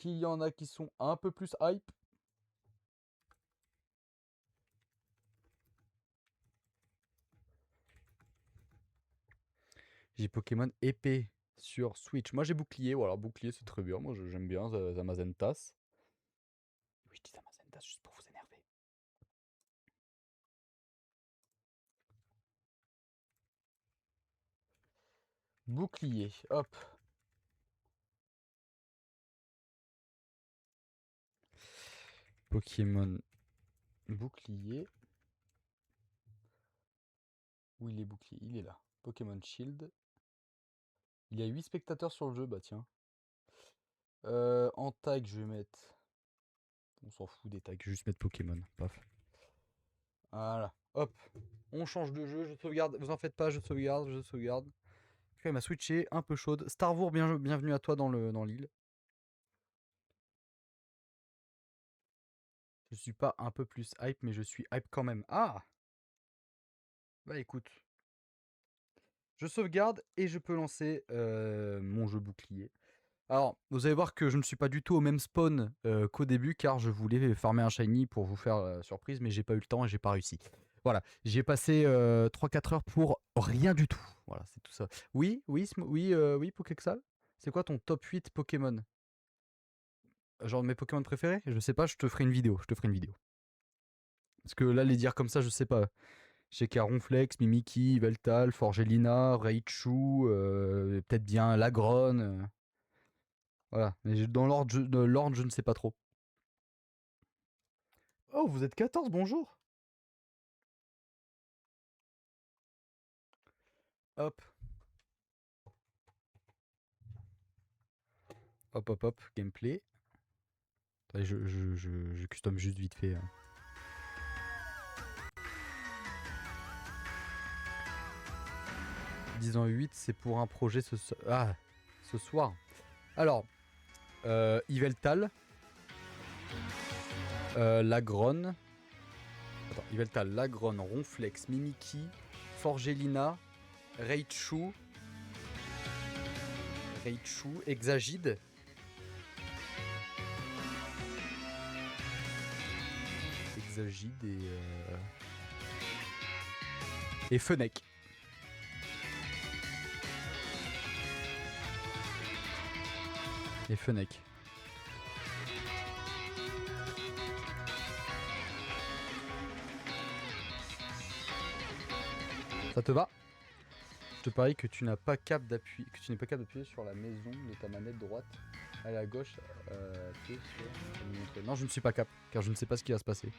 qu'il y en a qui sont un peu plus hype? J'ai Pokémon épée sur Switch. Moi j'ai bouclier, voilà, bouclier c'est très bien. Moi j'aime bien Zamazentas. Oui, je dis Zamazentas juste pour vous énerver. Bouclier, hop. Pokémon bouclier. Où il est bouclier? Il est là. Pokémon Shield. Il y a 8 spectateurs sur le jeu, bah tiens. En tag, je vais mettre... On s'en fout des tags, je vais juste mettre Pokémon. Paf. Voilà, hop. On change de jeu, je sauvegarde. Vous en faites pas, je sauvegarde, je sauvegarde. Ok, ma Switch est un peu chaude. Starvour, bienvenue à toi dans l'île. Je suis pas un peu plus hype, mais je suis hype quand même. Ah! Bah écoute. Je sauvegarde et je peux lancer mon jeu bouclier. Alors, vous allez voir que je ne suis pas du tout au même spawn qu'au début, car je voulais farmer un shiny pour vous faire surprise, mais j'ai pas eu le temps et j'ai pas réussi. Voilà, j'ai passé 3-4 heures pour rien du tout. Voilà, c'est tout ça. Oui, oui, oui, Pokéxal. C'est quoi ton top 8 Pokémon? Genre mes Pokémon préférés? Je sais pas, je te ferai une vidéo. Parce que là, les dire comme ça, je sais pas. J'ai Caronflex, Mimikyu, Veltal, Forgelina, Raichu, peut-être bien Lagron. Voilà, mais dans l'ordre, je ne sais pas trop. Oh, vous êtes 14, bonjour. Hop. Hop, hop, hop, gameplay. Attendez, je custom juste vite fait. 10 ans 8, c'est pour un projet ce soir. Alors, Yveltal. Lagron. Attends, Yveltal, Lagron, Ronflex, Mimikyu, Forgelina, Raichu, Exagide. Et Fennec. Ça te va? Je te parie que tu n'as pas cap d'appuyer, sur la maison de ta manette droite. Allez à gauche. Non, je ne suis pas cap, car je ne sais pas ce qui va se passer.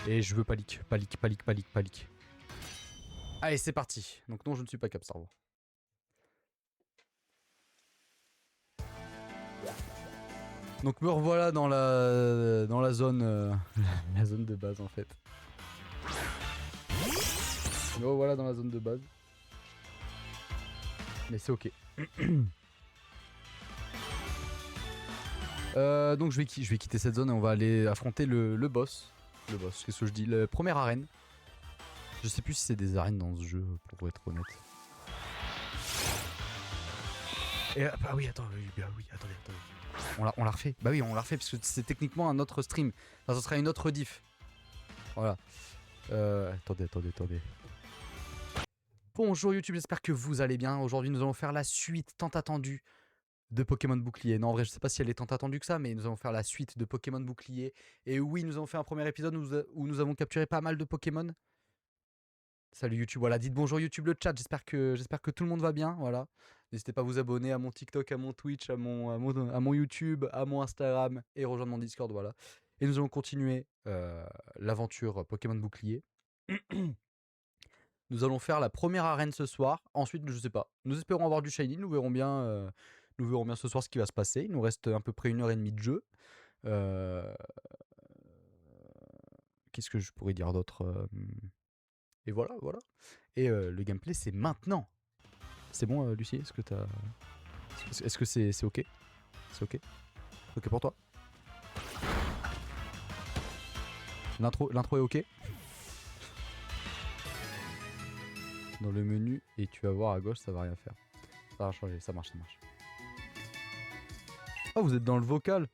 Et je veux panique. Allez, c'est parti. Donc non, je ne suis pas cap, cerveau. Donc me revoilà dans la zone, la zone de base en fait. Me revoilà dans la zone de base. Mais c'est ok. Donc je vais quitter cette zone et on va aller affronter le boss. Le boss, qu'est-ce que je dis? La première arène. Je sais plus si c'est des arènes dans ce jeu, pour être honnête. Et bah oui, attendez. On l'a refait. Bah oui, on l'a refait parce que c'est techniquement un autre stream. Enfin, ce sera une autre diff. Voilà. Attendez. Bonjour YouTube, j'espère que vous allez bien. Aujourd'hui, nous allons faire la suite tant attendue de Pokémon Bouclier. Non, en vrai, je sais pas si elle est tant attendue que ça, mais nous allons faire la suite de Pokémon Bouclier. Et oui, nous avons fait un premier épisode où nous avons capturé pas mal de Pokémon. Salut YouTube, voilà, dites bonjour YouTube, le chat, j'espère que tout le monde va bien, voilà. N'hésitez pas à vous abonner à mon TikTok, à mon Twitch, à mon YouTube, à mon Instagram et rejoindre mon Discord, voilà. Et nous allons continuer l'aventure Pokémon Bouclier. Nous allons faire la première arène ce soir, ensuite je sais pas, nous espérons avoir du shiny, nous verrons bien ce soir ce qui va se passer. Il nous reste à peu près 1h30 de jeu. Qu'est-ce que je pourrais dire d'autre? Et voilà. Et le gameplay, c'est maintenant. C'est bon, Lucie? Est-ce que c'est ok? C'est ok? Ok pour toi? L'intro est ok? Dans le menu, et tu vas voir à gauche, ça va rien faire. Ça va changer, ça marche. Oh, vous êtes dans le vocal.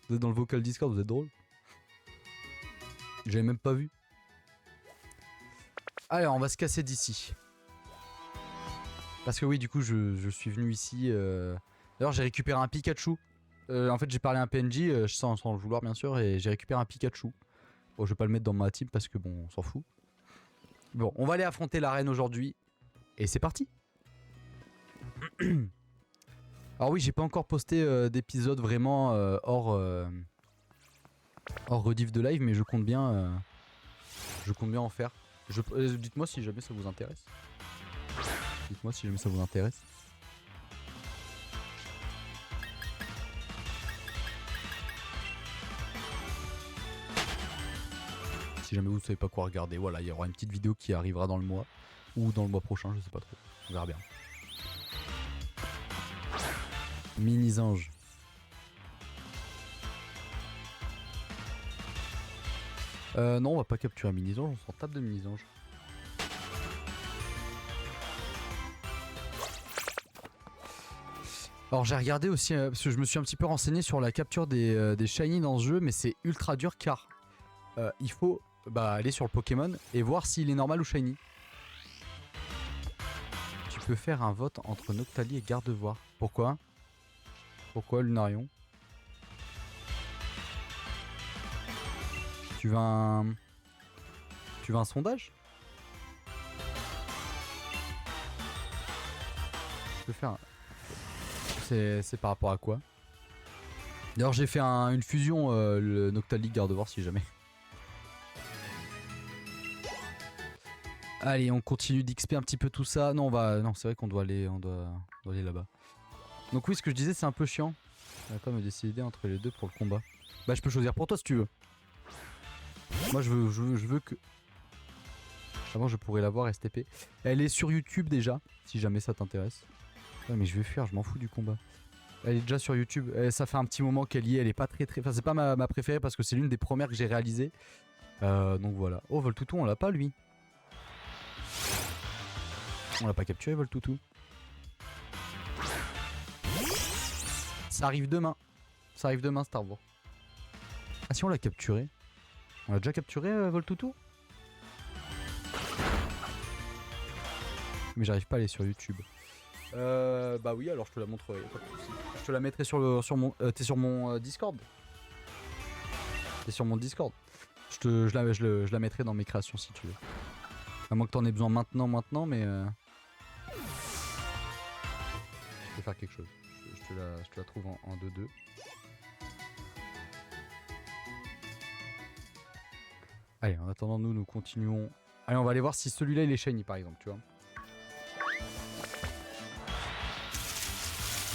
Vous êtes dans le vocal Discord, vous êtes drôle. J'avais même pas vu. Alors, on va se casser d'ici. Parce que oui, du coup, je suis venu ici. D'ailleurs, j'ai récupéré un Pikachu. En fait, j'ai parlé à un PNJ, sans le vouloir, bien sûr, et j'ai récupéré un Pikachu. Bon, je vais pas le mettre dans ma team parce que bon, on s'en fout. Bon, on va aller affronter l'arène aujourd'hui. Et c'est parti. Alors oui, j'ai pas encore posté d'épisode vraiment hors rediff de live, mais je compte bien en faire. Dites-moi si jamais ça vous intéresse. Dites-moi si jamais ça vous intéresse. Si jamais vous savez pas quoi regarder, voilà, il y aura une petite vidéo qui arrivera dans le mois. Ou dans le mois prochain, je sais pas trop. On verra bien. Mini-ange. Non, on va pas capturer un mini-ange, on s'en tape de mini-ange. Alors j'ai regardé aussi, parce que je me suis un petit peu renseigné sur la capture des shiny dans ce jeu, mais c'est ultra dur car il faut aller sur le Pokémon et voir s'il est normal ou shiny. Tu peux faire un vote entre Noctali et Gardevoir. Pourquoi? Pourquoi Lunarion? Tu veux un sondage? Je peux faire un... C'est par rapport à quoi? D'ailleurs j'ai fait une fusion le Noctali Gardevoir si jamais. Allez, on continue d'XP un petit peu tout ça. Non, non, c'est vrai qu'on doit aller là-bas. Donc oui, ce que je disais, c'est un peu chiant. On va pas me décider entre les deux pour le combat. Bah, je peux choisir pour toi si tu veux. Moi, je veux que... Avant, je pourrais l'avoir STP. Elle est sur YouTube déjà, si jamais ça t'intéresse. Ouais, mais je vais fuir, je m'en fous du combat. Elle est déjà sur YouTube. Ça fait un petit moment qu'elle y est. Elle est pas très... Enfin, c'est pas ma préférée parce que c'est l'une des premières que j'ai réalisées. Donc voilà. Oh, Voltoutou, on l'a pas lui. On l'a pas capturé, Voltoutou. Ça arrive demain. Ça arrive demain, Star Wars. Ah si, on l'a capturé. On l'a déjà capturé, Voltoutou? Mais j'arrive pas à aller sur YouTube. Bah oui, alors je te la montrerai. Pas de soucis. Je te la mettrai sur mon... T'es sur mon Discord? T'es sur mon Discord? Je la mettrai dans mes créations si tu veux. À moins que t'en aies besoin maintenant, mais... Je vais faire quelque chose. Je te la trouve en 2-2. Allez, en attendant, nous continuons. Allez, on va aller voir si celui-là il est shiny par exemple, tu vois.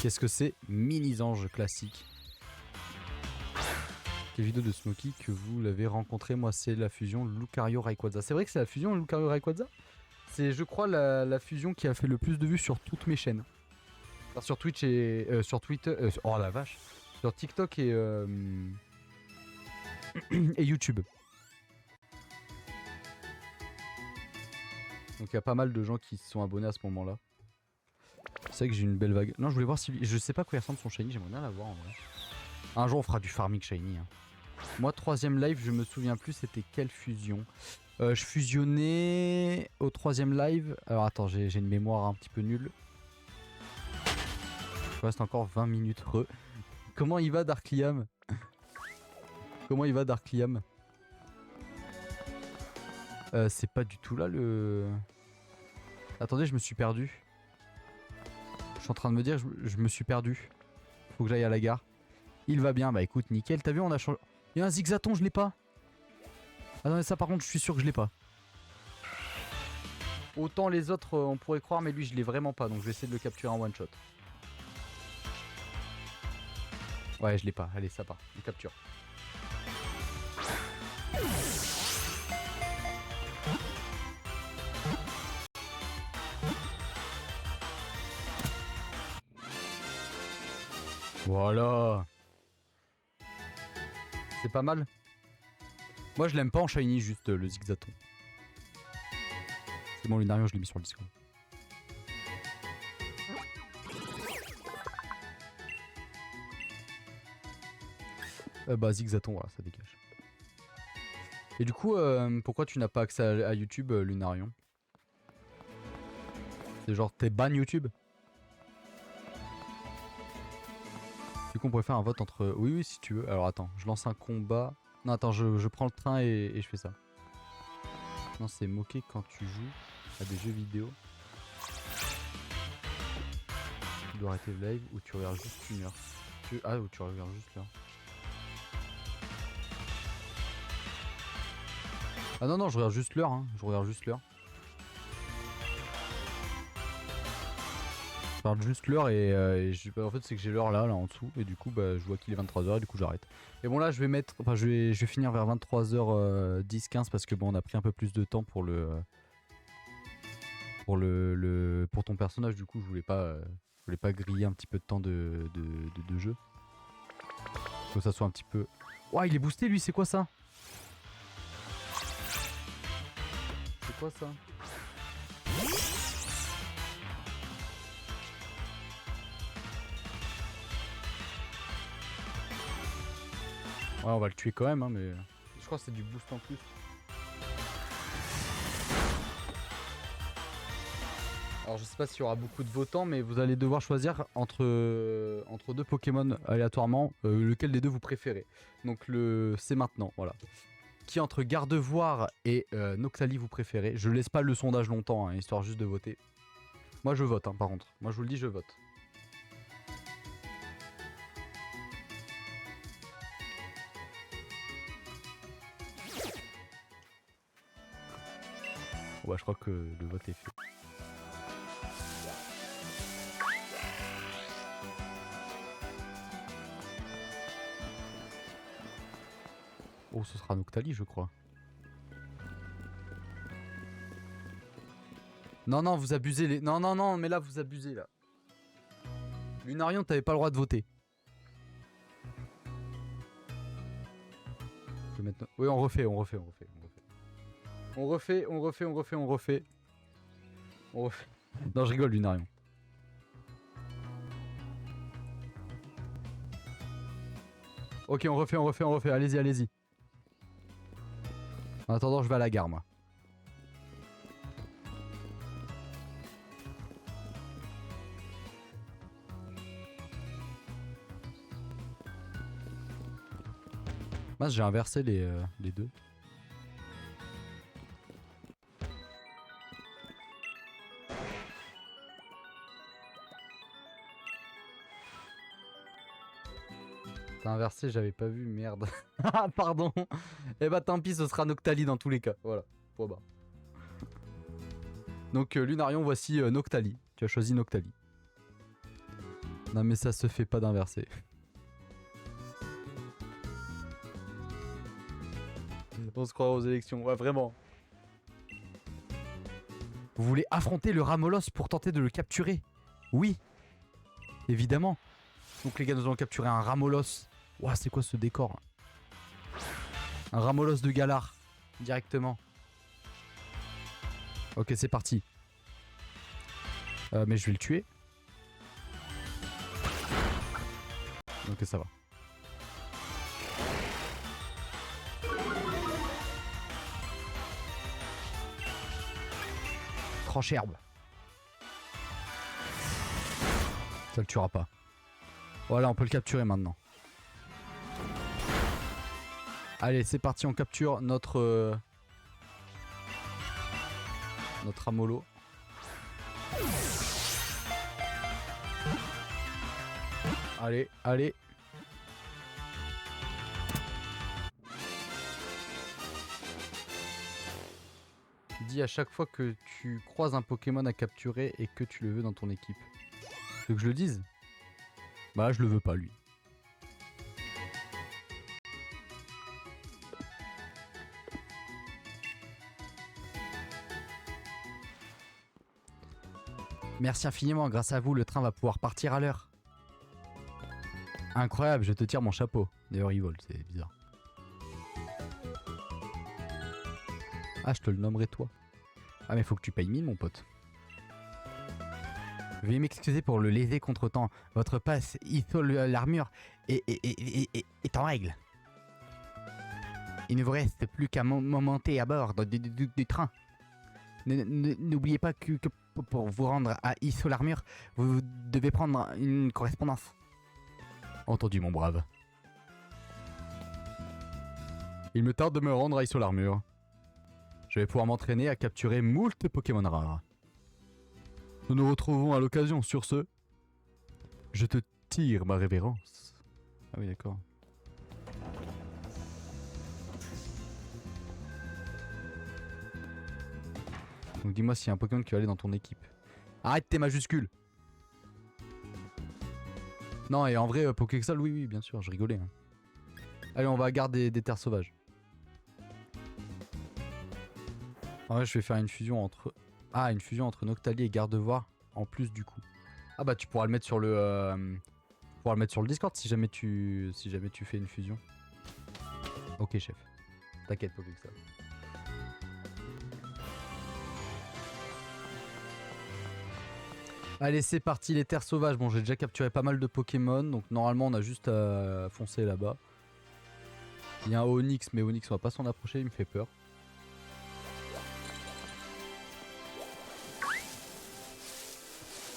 Qu'est-ce que c'est? Mini-ange classique. Quelle vidéo de Smokey que vous l'avez rencontré? Moi, c'est la fusion Lucario Rayquaza. C'est vrai que c'est la fusion Lucario Rayquaza? C'est, je crois, la fusion qui a fait le plus de vues sur toutes mes chaînes. Enfin, sur Twitch et... sur Twitter... oh la vache! Sur TikTok et... et YouTube. Donc il y a pas mal de gens qui se sont abonnés à ce moment-là. C'est vrai que j'ai une belle vague. Non, je voulais voir si... Je sais pas à quoi il ressemble son shiny, j'aimerais bien l'avoir en vrai. Un jour on fera du farming shiny. Hein. Moi, 3ème live, je me souviens plus c'était quelle fusion. Je fusionnais au 3ème live. Alors attends, j'ai une mémoire un petit peu nulle. Il reste encore 20 minutes. Comment il va Darkliam? Comment il va Darkliam? C'est pas du tout là le... Attendez, je me suis perdu. Je suis en train de me dire, je me suis perdu. Faut que j'aille à la gare. Il va bien, bah écoute, nickel. T'as vu, on a changé... Il y a un zigzaton, je l'ai pas. Attendez, ça par contre, je suis sûr que je l'ai pas. Autant les autres, on pourrait croire, mais lui, je l'ai vraiment pas. Donc je vais essayer de le capturer en one shot. Ouais, je l'ai pas. Allez, ça part. On capture. Voilà. C'est pas mal. Moi, je l'aime pas en shiny, juste le zigzaton. C'est bon, Lunarion, je l'ai mis sur le Discord. Bah Zigzaton, voilà, ça dégage. Et du coup, pourquoi tu n'as pas accès à YouTube, Lunarion? C'est genre t'es ban YouTube? Du coup on pourrait faire un vote entre... Oui oui si tu veux. Alors attends, je lance un combat. Non attends, je prends le train et je fais ça. Non c'est moqué quand tu joues à des jeux vidéo. Tu dois arrêter le live ou tu regardes juste une heure. Ah ou tu regardes juste l'heure. Ah non non je regarde juste l'heure hein. Je regarde juste l'heure. Je regarde juste l'heure et en fait c'est que j'ai l'heure là en dessous et du coup bah, je vois qu'il est 23h et du coup j'arrête. Et bon là je vais mettre, enfin je vais finir vers 23h10-15 parce que bon on a pris un peu plus de temps pour pour ton personnage, du coup je voulais pas griller un petit peu de temps de jeu. Que ça soit un petit peu... Ouah il est boosté lui, c'est quoi ça? C'est quoi ça? Ouais on va le tuer quand même hein, mais je crois que c'est du boost en plus. Alors je sais pas s'il y aura beaucoup de votants mais vous allez devoir choisir entre deux Pokémon aléatoirement lequel des deux vous préférez. Donc c'est maintenant, voilà. Qui entre Gardevoir et Noctali vous préférez. Je laisse pas le sondage longtemps, hein, histoire juste de voter. Moi je vote hein, par contre. Moi je vous le dis, je vote. Bon, bah je crois que le vote est fait. Oh ce sera Noctali je crois. Non non vous abusez les... Non non non mais là vous abusez là. Lunarion t'avais pas le droit de voter. Maintenant... Oui on refait. On refait. Non je rigole Lunarion. Ok on refait. Allez-y. En attendant je vais à la gare moi. Mince j'ai inversé les deux. T'as inversé, j'avais pas vu, merde. Ah pardon. Eh bah tant pis, ce sera Noctali dans tous les cas. Voilà, point barre. Donc Lunarion, voici Noctali. Tu as choisi Noctali. Non mais ça se fait pas d'inverser. On se croit aux élections, ouais vraiment. Vous voulez affronter le Ramolos pour tenter de le capturer? Oui, évidemment. Donc les gars, nous allons capturer un Ramolos. Ouah, c'est quoi ce décor? Un Ramolos de Galar, directement. Ok, c'est parti. Mais je vais le tuer. Ok, ça va. Tranche-herbe. Ça le tuera pas. Voilà, on peut le capturer maintenant. Allez, c'est parti, on capture notre Amolo. Allez. Dis à chaque fois que tu croises un Pokémon à capturer et que tu le veux dans ton équipe. Tu veux que je le dise? Bah là, je le veux pas lui. Merci infiniment, grâce à vous, le train va pouvoir partir à l'heure. Incroyable, je te tire mon chapeau. D'ailleurs, il vole, c'est bizarre. Ah, je te le nommerai toi. Ah, mais faut que tu payes 1000, mon pote. Veuillez m'excuser pour le léger contretemps. Votre passe isole l'armure est en règle. Il ne vous reste plus qu'à monter à bord du train. N'oubliez pas que pour vous rendre à Issolarmur, vous devez prendre une correspondance. Entendu, mon brave. Il me tarde de me rendre à Issolarmur. Je vais pouvoir m'entraîner à capturer moult Pokémon rares. Nous nous retrouvons à l'occasion. Sur ce, je te tire ma révérence. Ah oui, d'accord. Donc dis-moi s'il y a un Pokémon qui va aller dans ton équipe. Arrête tes majuscules. Non, et en vrai, Pokéxal, oui, bien sûr, je rigolais. Hein. Allez, on va garder des terres sauvages. En vrai, je vais faire une fusion entre... Ah, une fusion entre Noctali et Gardevoir, en plus du coup. Ah bah, tu pourras le mettre sur le... Tu pourras le mettre sur le Discord si jamais tu fais une fusion. Ok, chef. T'inquiète, Pokéxal. Allez, c'est parti, les terres sauvages. Bon, j'ai déjà capturé pas mal de Pokémon, donc normalement, on a juste à foncer là-bas. Il y a un Onyx, mais Onyx, on va pas s'en approcher, il me fait peur.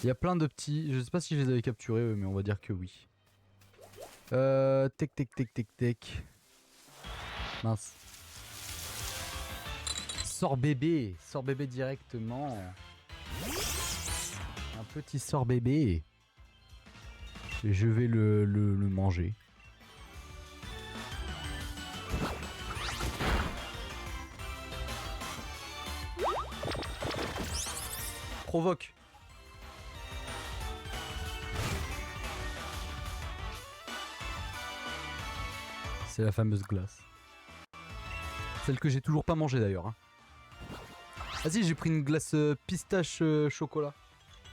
Il y a plein de petits, je sais pas si je les avais capturés, mais on va dire que oui. Tec. Mince. Sors bébé directement. Un petit sort bébé. Je vais le manger. Provoque. C'est la fameuse glace. Celle que j'ai toujours pas mangée d'ailleurs. Hein. Ah si, j'ai pris une glace pistache chocolat.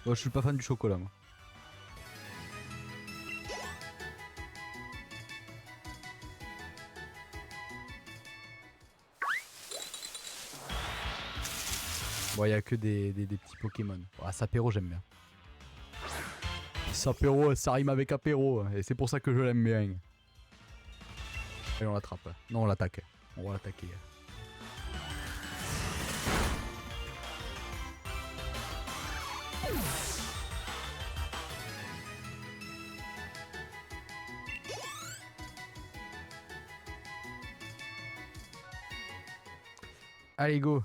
Ouais, je suis pas fan du chocolat moi. Bon, il y a que des petits Pokémon. Ah, Sapero, j'aime bien. Sapero, ça rime avec apéro. Et c'est pour ça que je l'aime bien. Et on l'attrape. Non, on l'attaque. On va l'attaquer. Allez, go.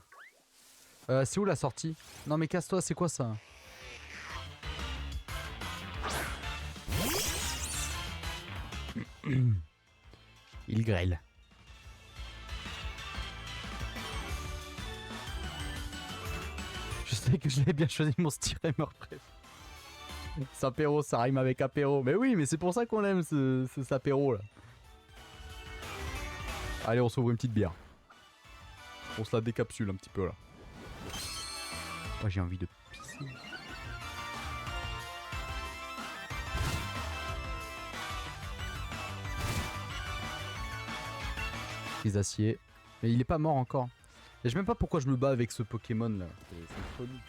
C'est où la sortie? Non mais casse-toi, c'est quoi ça? Il grêle. Je sais que je l'ai bien choisi mon Styramer bref. Sapéro, ça rime avec apéro. Mais oui, mais c'est pour ça qu'on aime ce Sapéro là. Allez, on s'ouvre une petite bière. On se la décapsule un petit peu là. Moi j'ai envie de pisser. Les aciers. Mais il est pas mort encore. Et je sais même pas pourquoi je me bats avec ce Pokémon là. C'est une folie.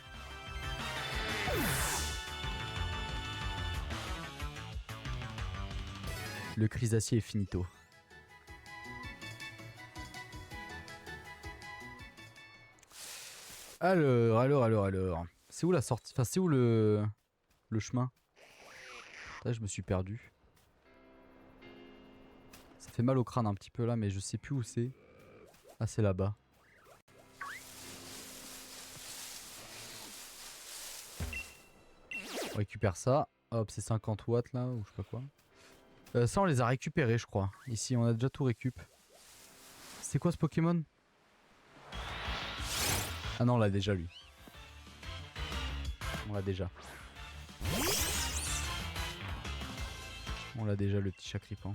Le Crisacier est finito. Alors. C'est où la sortie? Enfin, c'est où le chemin? Là, je me suis perdu. Ça fait mal au crâne un petit peu là, mais je sais plus où c'est. Ah, c'est là-bas. On récupère ça. Hop, c'est 50 watts là, ou je sais pas quoi. Ça, on les a récupérés, je crois. Ici, on a déjà tout récup. C'est quoi ce Pokémon? Ah non, on l'a déjà lui. On l'a déjà. On l'a déjà le petit Chacripan.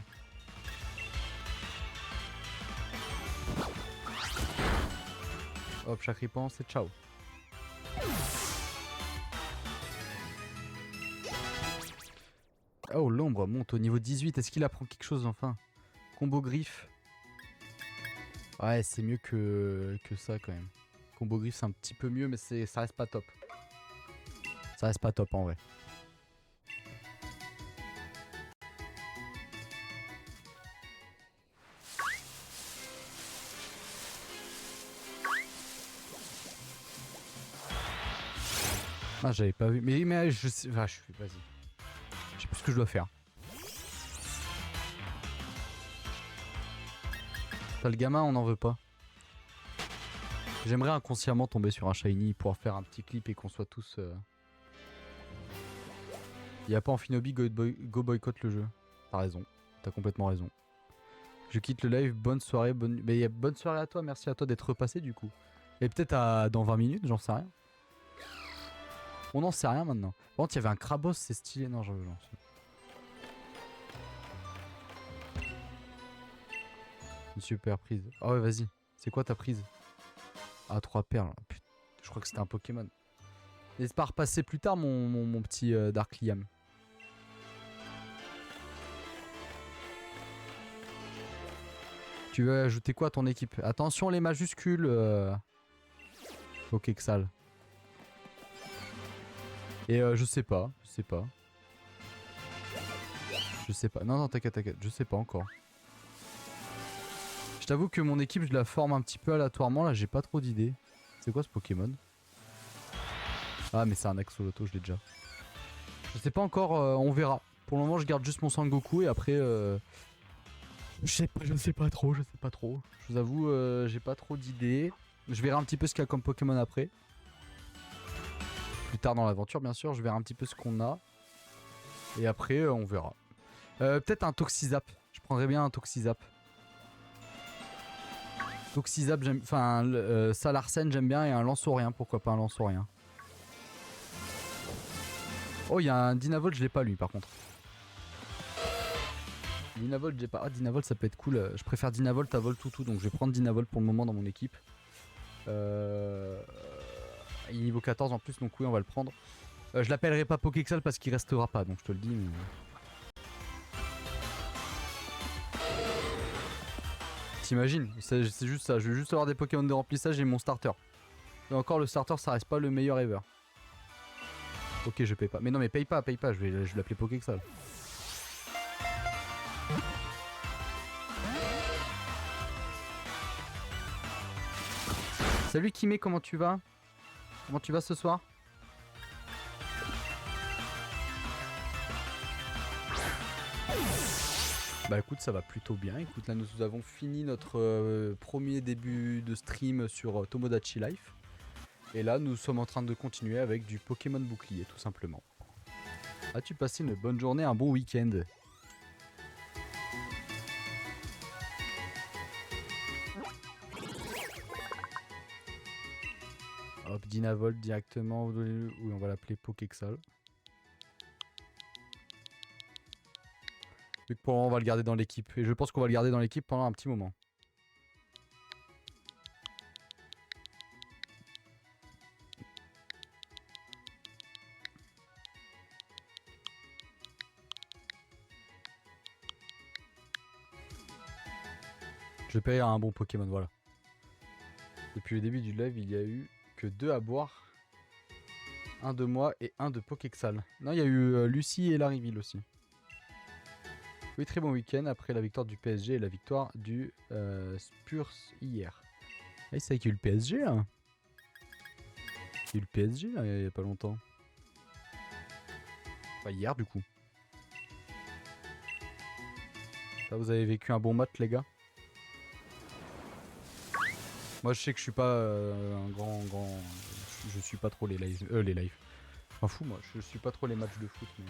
Hop, Chacripan, c'est ciao. Oh, l'ombre monte au niveau 18. Est-ce qu'il apprend quelque chose enfin? Combo griffe. Ouais, c'est mieux que ça quand même. Combo griffe, c'est un petit peu mieux, mais ça reste pas top. Ça reste pas top en vrai. Ah, j'avais pas vu. Mais je sais. Ah, vas-y. Je sais plus ce que je dois faire. T'as le gamin, on n'en veut pas. J'aimerais inconsciemment tomber sur un shiny, pouvoir faire un petit clip et qu'on soit tous... Y a pas Amphinobi, go boycott le jeu. T'as raison. T'as complètement raison. Je quitte le live, bonne soirée, bonne... Mais bonne soirée à toi, merci à toi d'être repassé du coup. Et peut-être dans 20 minutes, j'en sais rien. On n'en sait rien maintenant. Par contre, il y avait un Krabos, c'est stylé. Non, j'en sais. Une super prise. Ah ouais, vas-y. C'est quoi ta prise? Ah, 3 perles. Putain, je crois que c'était un Pokémon. N'hésite pas à repasser plus tard mon petit Dark Liam. Tu veux ajouter quoi à ton équipe? Attention les majuscules. Pokéxal. Et je sais pas. Non, t'inquiète. Je sais pas encore. Je t'avoue que mon équipe, je la forme un petit peu aléatoirement. Là, j'ai pas trop d'idées. C'est quoi ce Pokémon? Ah, mais c'est un Axolotl, je l'ai déjà. Je sais pas encore, on verra. Pour le moment, je garde juste mon Sangoku et après... Je sais pas trop. Je vous avoue, j'ai pas trop d'idées. Je verrai un petit peu ce qu'il y a comme Pokémon après. Plus tard dans l'aventure, bien sûr, je verrai un petit peu ce qu'on a. Et après, on verra. Peut-être un Toxizap. Je prendrais bien un Toxizap. Toxizap, j'aime... Enfin, Salarsen, j'aime bien. Et un Lanceaurien, pourquoi pas un Lanceaurien. Oh, il y a un Dynavolt, je l'ai pas lui par contre. Dynavolt, j'ai pas. Ah, Dynavolt, ça peut être cool. Je préfère Dynavolt à Voltoutou, donc je vais prendre Dynavolt pour le moment dans mon équipe. Il est niveau 14 en plus, donc oui, on va le prendre. Je l'appellerai pas Pokéxal parce qu'il restera pas, donc je te le dis. Mais... T'imagines? C'est juste ça. Je vais juste avoir des Pokémon de remplissage et mon starter. Et encore, le starter, ça reste pas le meilleur ever. Ok, je paye pas. Mais non, mais paye pas. Je vais l'appeler Pokéxal. Salut Kimé, comment tu vas? Comment tu vas ce soir? Bah écoute, ça va plutôt bien. Écoute, là nous avons fini notre premier début de stream sur Tomodachi Life. Et là nous sommes en train de continuer avec du Pokémon bouclier tout simplement. As-tu passé une bonne journée, un bon week-end? Hop, Dynavolt directement, oui on va l'appeler Pokéxal. Vu que pour le moment on va le garder dans l'équipe. Et je pense qu'on va le garder dans l'équipe pendant un petit moment. Je paierai un bon Pokémon, voilà. Depuis le début du live, il y a eu que 2 à boire. Un de moi et un de Pokéxal. Non, il y a eu Lucie et Lariville aussi. Oui, très bon week-end après la victoire du PSG et la victoire du Spurs hier. Ah, c'est vrai qu'il y a eu le PSG là. Il y a eu le PSG là, il y a pas longtemps. Enfin, hier du coup. Ça, vous avez vécu un bon match les gars? Moi je sais que je suis pas un grand... Je suis pas trop les lives. Les lives. M'en fous moi, je suis pas trop les matchs de foot. Mais...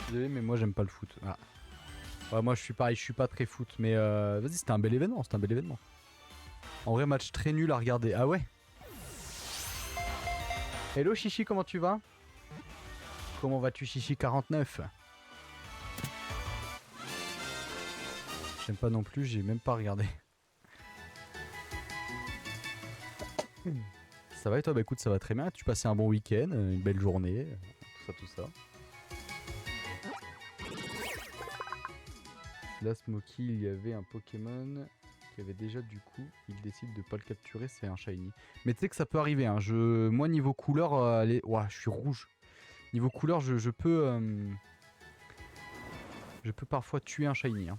Désolé mais moi j'aime pas le foot. Ah. Ouais, moi je suis pareil, je suis pas très foot. Mais vas-y, c'était un bel événement, En vrai match très nul à regarder. Ah ouais? Hello Chichi, comment tu vas? Comment vas-tu Chichi 49? J'aime pas non plus, j'ai même pas regardé. Ça va et toi? Bah écoute, ça va très bien. Tu passais un bon week-end, une belle journée, tout ça. Là, Smokey, il y avait un Pokémon qui avait déjà du coup, il décide de pas le capturer, c'est un shiny. Mais tu sais que ça peut arriver, hein. Moi niveau couleur, ouah, je suis rouge. Niveau couleur, je peux parfois tuer un shiny. Hein.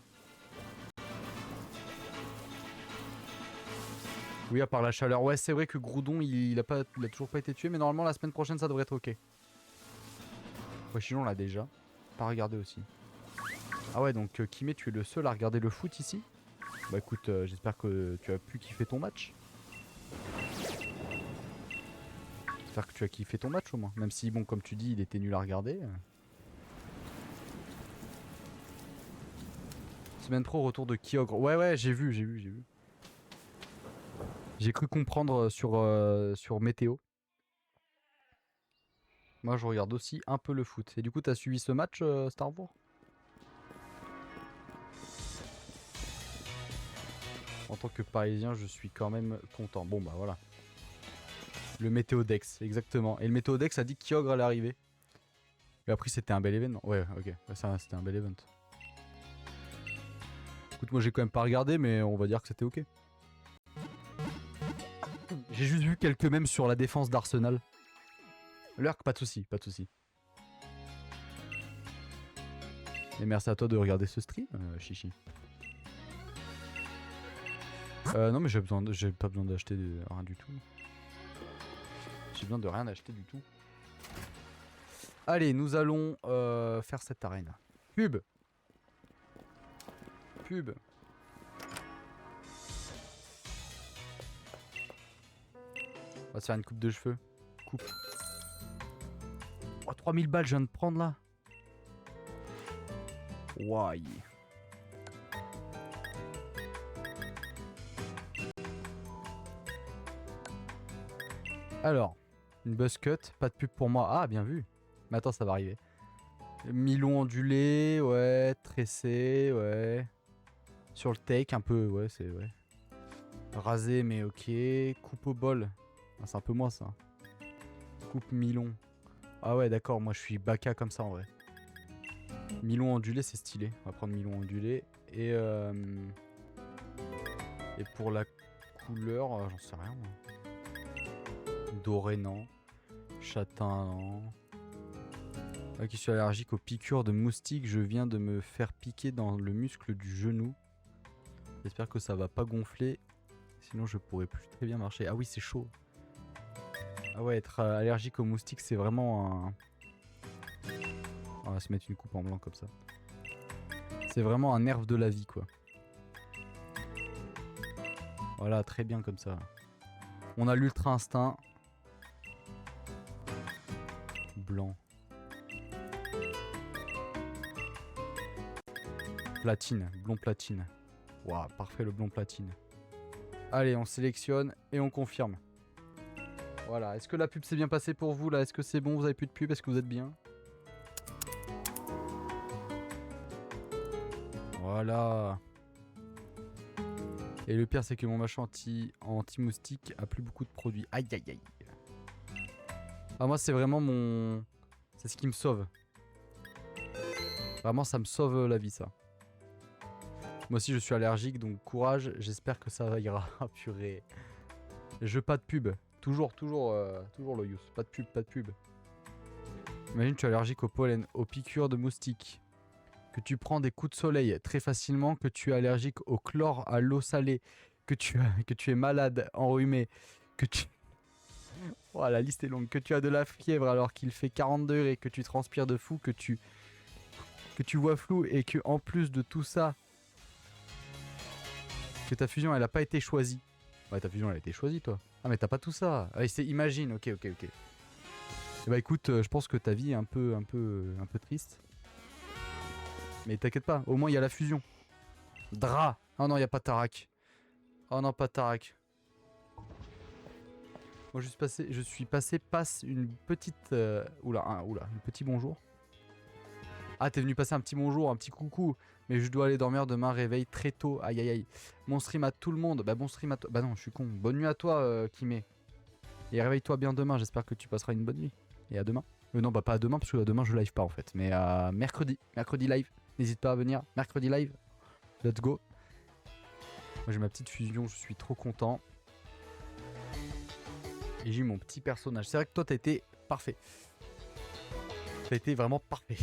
Oui, à part la chaleur. Ouais, c'est vrai que Groudon, il a toujours pas été tué, mais normalement la semaine prochaine ça devrait être ok. Ouais, sinon on l'a déjà. Pas regardé aussi. Ah ouais, donc Kimé, tu es le seul à regarder le foot ici? Bah écoute, j'espère que tu as pu kiffer ton match. J'espère que tu as kiffé ton match au moins. Même si, bon, comme tu dis, il était nul à regarder. Semaine pro, retour de Kyogre. Ouais, ouais, j'ai vu. J'ai cru comprendre sur Météo. Moi, je regarde aussi un peu le foot. Et du coup, t'as suivi ce match, Star Wars? En tant que Parisien, je suis quand même content. Bon, bah voilà. Le Météodex, exactement. Et le Météodex a dit que Kyogre allait arriver. Et après, c'était un bel event. Ouais, ok. Ouais, ça, c'était un bel event. Écoute, moi, j'ai quand même pas regardé, mais on va dire que c'était ok. J'ai juste vu quelques mèmes sur la défense d'Arsenal. Lurk, pas de soucis, pas de soucis. Et merci à toi de regarder ce stream, Chichi. Non, mais j'ai pas besoin d'acheter rien du tout. J'ai besoin de rien acheter du tout. Allez, nous allons faire cette arène. Pub. Pub. On va se faire une coupe de cheveux. Coupe. Oh, 3000 balles, je viens de prendre là. Why? Alors, une buzz cut, pas de pub pour moi. Ah, bien vu. Mais attends, ça va arriver. Mi-long ondulé, ouais. Tressé, ouais. Sur le take, un peu, ouais, c'est... ouais. Rasé, mais ok. Coupe au bol. Ah, c'est un peu moi, ça. Coupe mi-long. Ah ouais, d'accord, moi je suis baka comme ça, en vrai. Mi-long ondulé, c'est stylé. On va prendre mi-long ondulé. Et pour la couleur, j'en sais rien, moi. Doré, non. Châtain, non. Ok, je suis allergique aux piqûres de moustiques. Je viens de me faire piquer dans le muscle du genou. J'espère que ça va pas gonfler. Sinon, je pourrais plus très bien marcher. Ah oui, c'est chaud. Ah ouais, être allergique aux moustiques, c'est vraiment un... On va se mettre une coupe en blanc comme ça. C'est vraiment un nerf de la vie, quoi. Voilà, très bien comme ça. On a l'ultra instinct. Blanc. Platine, blond platine. Waouh, parfait le blond platine. Allez, on sélectionne et on confirme. Voilà, est-ce que la pub s'est bien passée pour vous là? Est-ce que c'est bon? Vous avez plus de pub? Est-ce que vous êtes bien? Voilà. Et le pire, c'est que mon machin anti-moustique a plus beaucoup de produits. Aïe aïe aïe. Ah, moi, c'est vraiment mon... C'est ce qui me sauve. Vraiment, ça me sauve la vie, ça. Moi aussi, je suis allergique, donc courage. J'espère que ça ira. Ah, purée. Je pas de pub. Toujours le use. Pas de pub, pas de pub. Imagine, tu es allergique au pollen, aux piqûres de moustiques. Que tu prends des coups de soleil très facilement, que tu es allergique au chlore, à l'eau salée, que tu es malade, enrhumé, que tu... Oh, la liste est longue. Que tu as de la fièvre alors qu'il fait 40 degrés, que tu transpires de fou, que tu vois flou et que en plus de tout ça, que ta fusion elle a pas été choisie. Ouais, ta fusion elle a été choisie toi. Ah mais t'as pas tout ça. Ah, imagine, ok. Et bah écoute, je pense que ta vie est un peu triste. Mais t'inquiète pas, au moins il y a la fusion. Dra. Oh non, il y a pas Tarak. Oh non, pas Tarak. Moi je suis passé passe une petite... Oula, un petit bonjour. Ah, t'es venu passer un petit bonjour, un petit coucou. Mais je dois aller dormir demain, réveil très tôt. Aïe aïe aïe. Bon stream à tout le monde. Bah bon stream à toi. Bah non, je suis con. Bonne nuit à toi, Kimé. Et réveille-toi bien demain. J'espère que tu passeras une bonne nuit. Et à demain. Non, bah pas à demain, parce que demain je live pas en fait. Mais à mercredi. Mercredi live. N'hésite pas à venir. Mercredi live. Let's go. Moi j'ai ma petite fusion. Je suis trop content. Et j'ai eu mon petit personnage. C'est vrai que toi t'as été parfait. T'as été vraiment parfait.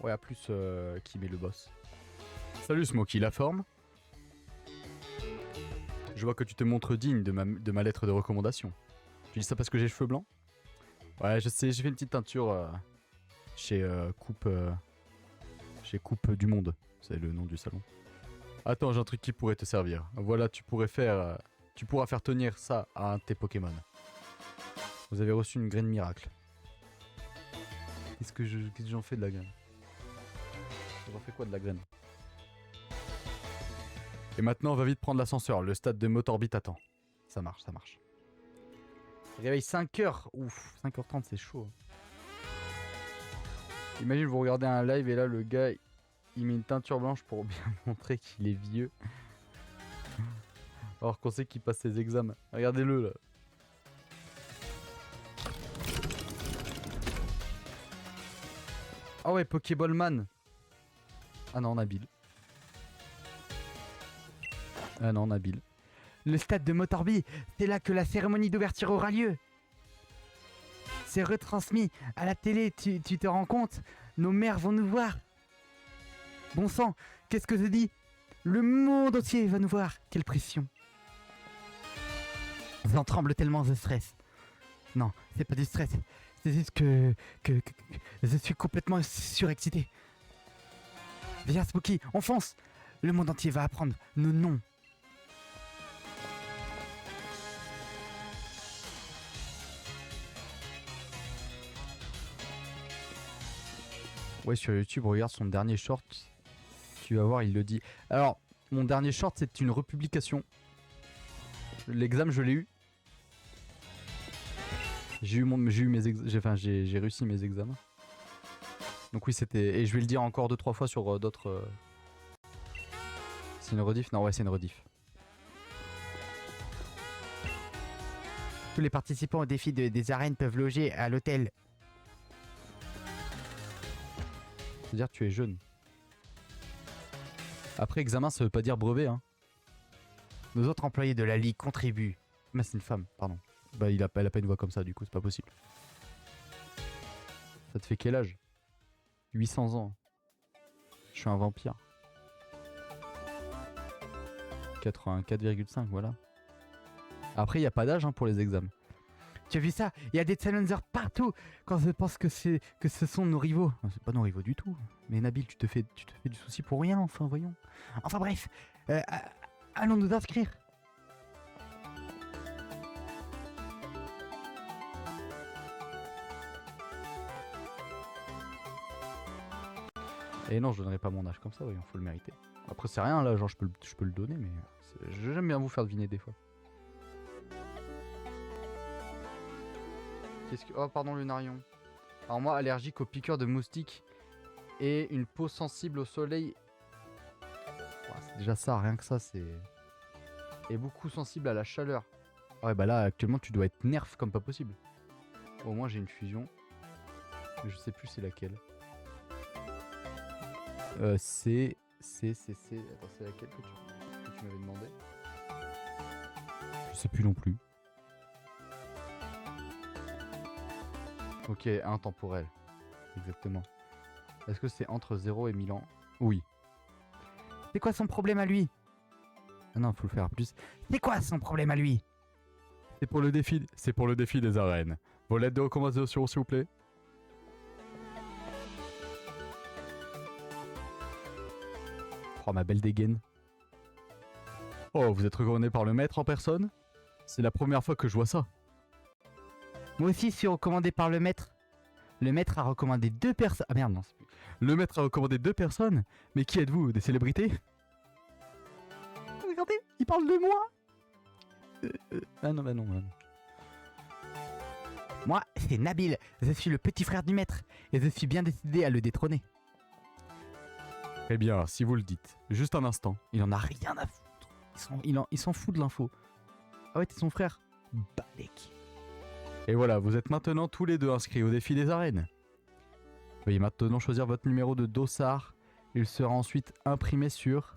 Ouais, à plus qui met le boss. Salut Smoky la forme. Je vois que tu te montres digne de ma lettre de recommandation. Tu dis ça parce que j'ai les cheveux blancs? Ouais, je sais, j'ai fait une petite teinture chez Coupe du Monde. C'est le nom du salon. Attends, j'ai un truc qui pourrait te servir. Voilà, tu pourras faire tenir ça à un de tes Pokémon. Vous avez reçu une graine miracle. Qu'est-ce que j'en fais de la graine? J'en fais quoi de la graine? Et maintenant, on va vite prendre l'ascenseur. Le stade de Motorbit attend. Ça marche, ça marche. Réveil 5h. Ouf, 5h30, c'est chaud. Imagine, vous regardez un live et là, le gars, il met une teinture blanche pour bien montrer qu'il est vieux. Alors qu'on sait qu'il passe ses examens. Regardez-le, là. Ah ouais, Pokéballman. Ah non, Nabil. Ah non, Nabil. Le stade de Motorby, c'est là que la cérémonie d'ouverture aura lieu. C'est retransmis à la télé, tu te rends compte? Nos mères vont nous voir. Bon sang, qu'est-ce que je dis? Le monde entier va nous voir. Quelle pression. J'en tremble tellement, je stresse. Non, c'est pas du stress. C'est juste que je suis complètement surexcité. Viens Spooky, on fonce. Le monde entier va apprendre nos noms. Ouais, sur YouTube, regarde son dernier short. Tu vas voir, il le dit. Alors, mon dernier short, c'est une republication. L'examen, je l'ai eu. J'ai réussi mes examens. Donc oui, c'était... Et je vais le dire encore 2-3 fois sur d'autres... C'est une rediff? Non, ouais, c'est une rediff. Tous les participants au défi des arènes peuvent loger à l'hôtel. C'est-à-dire que tu es jeune. Après, examen, ça veut pas dire brevet, hein. Nos autres employés de la Ligue contribuent. Mais c'est une femme, pardon. Bah, elle a pas une voix comme ça, du coup, c'est pas possible. Ça te fait quel âge? 800 ans. Je suis un vampire. 84,5, voilà. Après, il n'y a pas d'âge hein, pour les examens. Tu as vu ça? Il y a des challengers partout quand je pense que ce sont nos rivaux. C'est pas nos rivaux du tout. Mais Nabil, tu te fais du souci pour rien, enfin, voyons. Enfin bref, allons nous inscrire. Et non, je donnerai pas mon âge comme ça, voyons, faut le mériter. Après, c'est rien là, genre je peux le donner, mais j'aime bien vous faire deviner des fois. Oh, pardon, Lunarion. Alors, moi, allergique aux piqûres de moustiques et une peau sensible au soleil. Oh, c'est déjà ça, rien que ça, c'est. Et beaucoup sensible à la chaleur. Ah ouais, bah là, actuellement, tu dois être nerf comme pas possible. Au moins, j'ai une fusion. Mais je sais plus c'est laquelle. C'est. Attends, c'est laquelle que tu m'avais demandé? Je sais plus non plus. Ok, intemporel. Exactement. Est-ce que c'est entre 0 et 1000 ans? Oui. C'est quoi son problème à lui? Ah non, faut le faire plus. C'est quoi son problème à lui? C'est pour le défi des arènes. Vos lettres de recommandation, s'il vous plaît. Oh, ma belle dégaine. Oh, vous êtes recouronné par le maître en personne? C'est la première fois que je vois ça. Moi aussi, je suis recommandé par le maître. Le maître a recommandé 2 personnes. Ah merde, non. Le maître a recommandé 2 personnes? Mais qui êtes-vous? Des célébrités? Regardez, il parle de moi. Ah non, bah non. Moi, c'est Nabil. Je suis le petit frère du maître. Et je suis bien décidé à le détrôner. Eh bien, si vous le dites. Juste un instant. Il en a rien à foutre. Il s'en fout de l'info. Ah ouais, t'es son frère? Balek. Et voilà, vous êtes maintenant tous les deux inscrits au défi des arènes. Veuillez maintenant choisir votre numéro de dossard. Il sera ensuite imprimé sur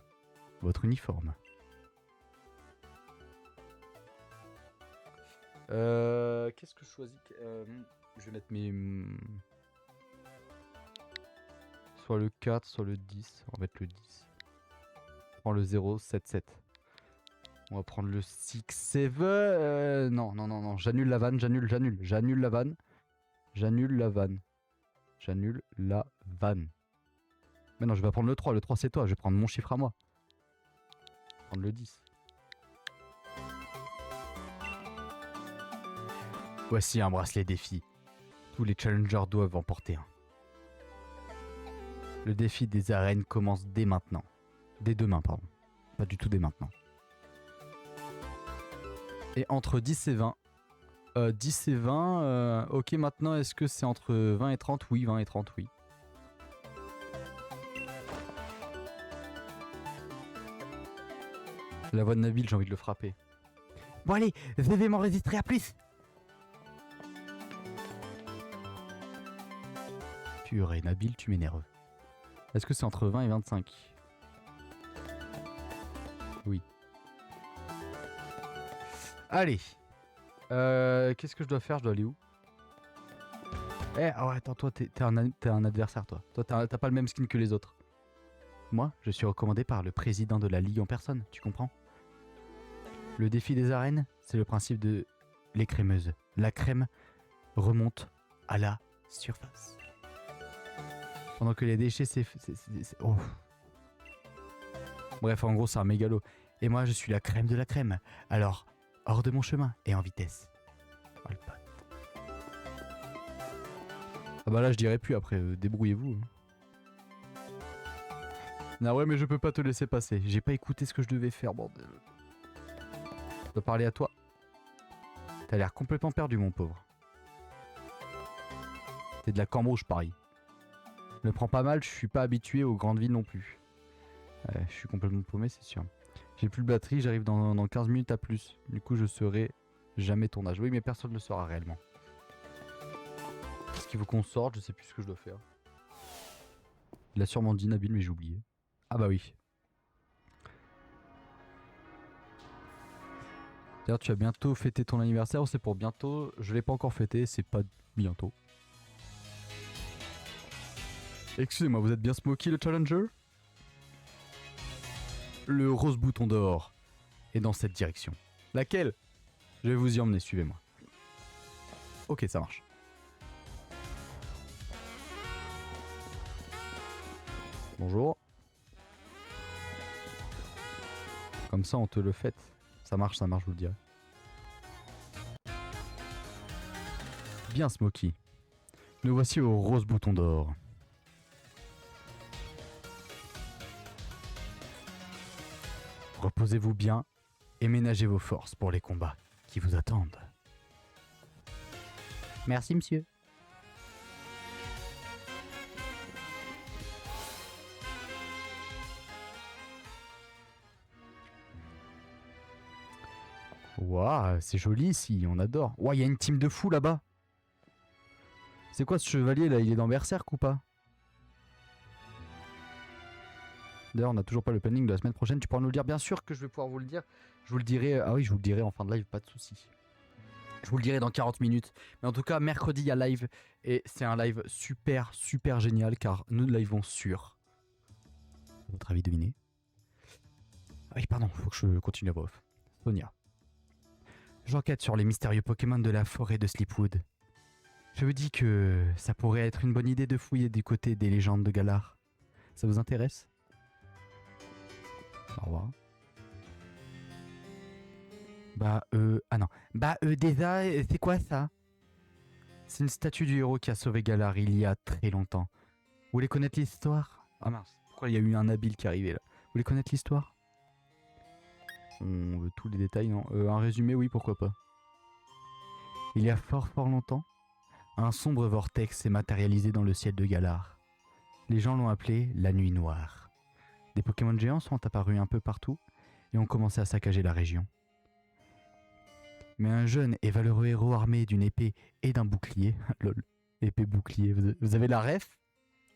votre uniforme. Qu'est-ce que je choisis? Je vais mettre mes... Soit le 4, soit le 10. On va mettre le 10. Je prends le 0, 7, 7. On va prendre le 6-7. Non, non, non, non. J'annule la vanne, j'annule la vanne. J'annule la vanne. J'annule la vanne. Mais non, je vais prendre le 3. Le 3, c'est toi. Je vais prendre mon chiffre à moi. Je vais prendre le 10. Voici un bracelet défi. Tous les challengers doivent en porter un. Le défi des arènes commence dès maintenant. Dès demain, pardon. Pas du tout dès maintenant. Et entre 10 et 20. 10 et 20. Ok, maintenant, est-ce que c'est entre 20 et 30? Oui, 20 et 30, oui. La voix de Nabil, j'ai envie de le frapper. Bon allez, je vais m'enregistrer, à plus. Purée, Nabil, tu m'énerves. Est-ce que c'est entre 20 et 25? Oui. Allez. Qu'est-ce que je dois faire? Je dois aller où? Oh attends, toi t'es un adversaire, toi. Toi t'as pas le même skin que les autres. Moi, je suis recommandé par le président de la ligue en personne, tu comprends? Le défi des arènes, c'est le principe de l'écrémeuse. La crème remonte à la surface. Pendant que les déchets, oh. Bref, en gros, c'est un mégalo. Et moi, je suis la crème de la crème. Alors, hors de mon chemin et en vitesse. Oh, le pote. Ah bah là, je dirais plus après. Débrouillez-vous. Ah ouais, mais je peux pas te laisser passer. J'ai pas écouté ce que je devais faire, bordel. Je dois parler à toi. T'as l'air complètement perdu, mon pauvre. C'est de la cambrouge, pareil. Ne prends pas mal, je suis pas habitué aux grandes villes non plus. Je suis complètement paumé, c'est sûr. J'ai plus de batterie, j'arrive dans 15 minutes à plus. Du coup, je serai jamais ton âge. Oui, mais personne ne le saura réellement. Est-ce qu'il faut qu'on sorte? Je sais plus ce que je dois faire. Il a sûrement dit Nabil, mais j'ai oublié. Ah bah oui. D'ailleurs, tu as bientôt fêté ton anniversaire ou c'est pour bientôt? Je l'ai pas encore fêté, c'est pas bientôt. Excusez-moi, vous êtes bien Smokey le Challenger? Le rose bouton d'or est dans cette direction. Laquelle? Je vais vous y emmener, suivez-moi. Ok, ça marche. Bonjour. Comme ça, on te le fait. Ça marche, je vous le dirai. Bien, Smokey. Nous voici au rose bouton d'or. Reposez-vous bien et ménagez vos forces pour les combats qui vous attendent. Merci, monsieur. Waouh, c'est joli ici, on adore. Waouh, il y a une team de fous là-bas. C'est quoi ce chevalier là? Il est dans Berserk ou pas? D'ailleurs, on n'a toujours pas le planning de la semaine prochaine. Tu pourras nous le dire? Bien sûr que je vais pouvoir vous le dire. Je vous le dirai. Ah oui, je vous le dirai en fin de live, pas de soucis. Je vous le dirai dans 40 minutes. Mais en tout cas, mercredi, il y a live. Et c'est un live super, super génial car nous livons sur. À votre avis, devinez? Ah oui, pardon, faut que je continue à voix off. Sonia. J'enquête sur les mystérieux Pokémon de la forêt de Sleepwood. Je me dis que ça pourrait être une bonne idée de fouiller du côté des légendes de Galar. Ça vous intéresse? Au revoir. Ah non. Déjà, c'est quoi ça? C'est une statue du héros qui a sauvé Galar il y a très longtemps. Vous voulez connaître l'histoire? Ah mince, pourquoi il y a eu un habile qui est arrivé là? Vous voulez connaître l'histoire? On veut tous les détails, non? Un résumé, oui, pourquoi pas. Il y a fort longtemps, un sombre vortex s'est matérialisé dans le ciel de Galar. Les gens l'ont appelé la Nuit Noire. Des Pokémon géants sont apparus un peu partout et ont commencé à saccager la région. Mais un jeune et valeureux héros armé d'une épée et d'un bouclier, lol, épée bouclier, vous avez la ref?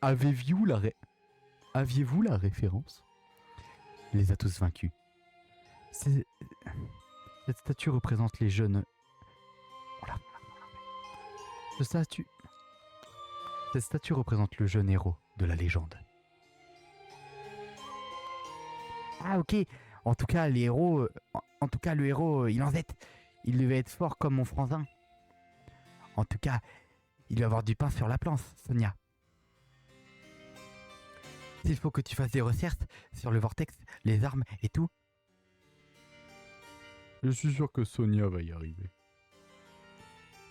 Aviez-vous la référence? Les a tous vaincus. Cette statue représente les jeunes... Cette statue représente le jeune héros de la légende. Ah ok, en tout cas les héros, En tout cas, le héros, il en zette. Il devait être fort comme mon frangin. En tout cas, il doit avoir du pain sur la planche, Sonia. S'il faut que tu fasses des recherches sur le vortex, les armes et tout. Je suis sûr que Sonia va y arriver.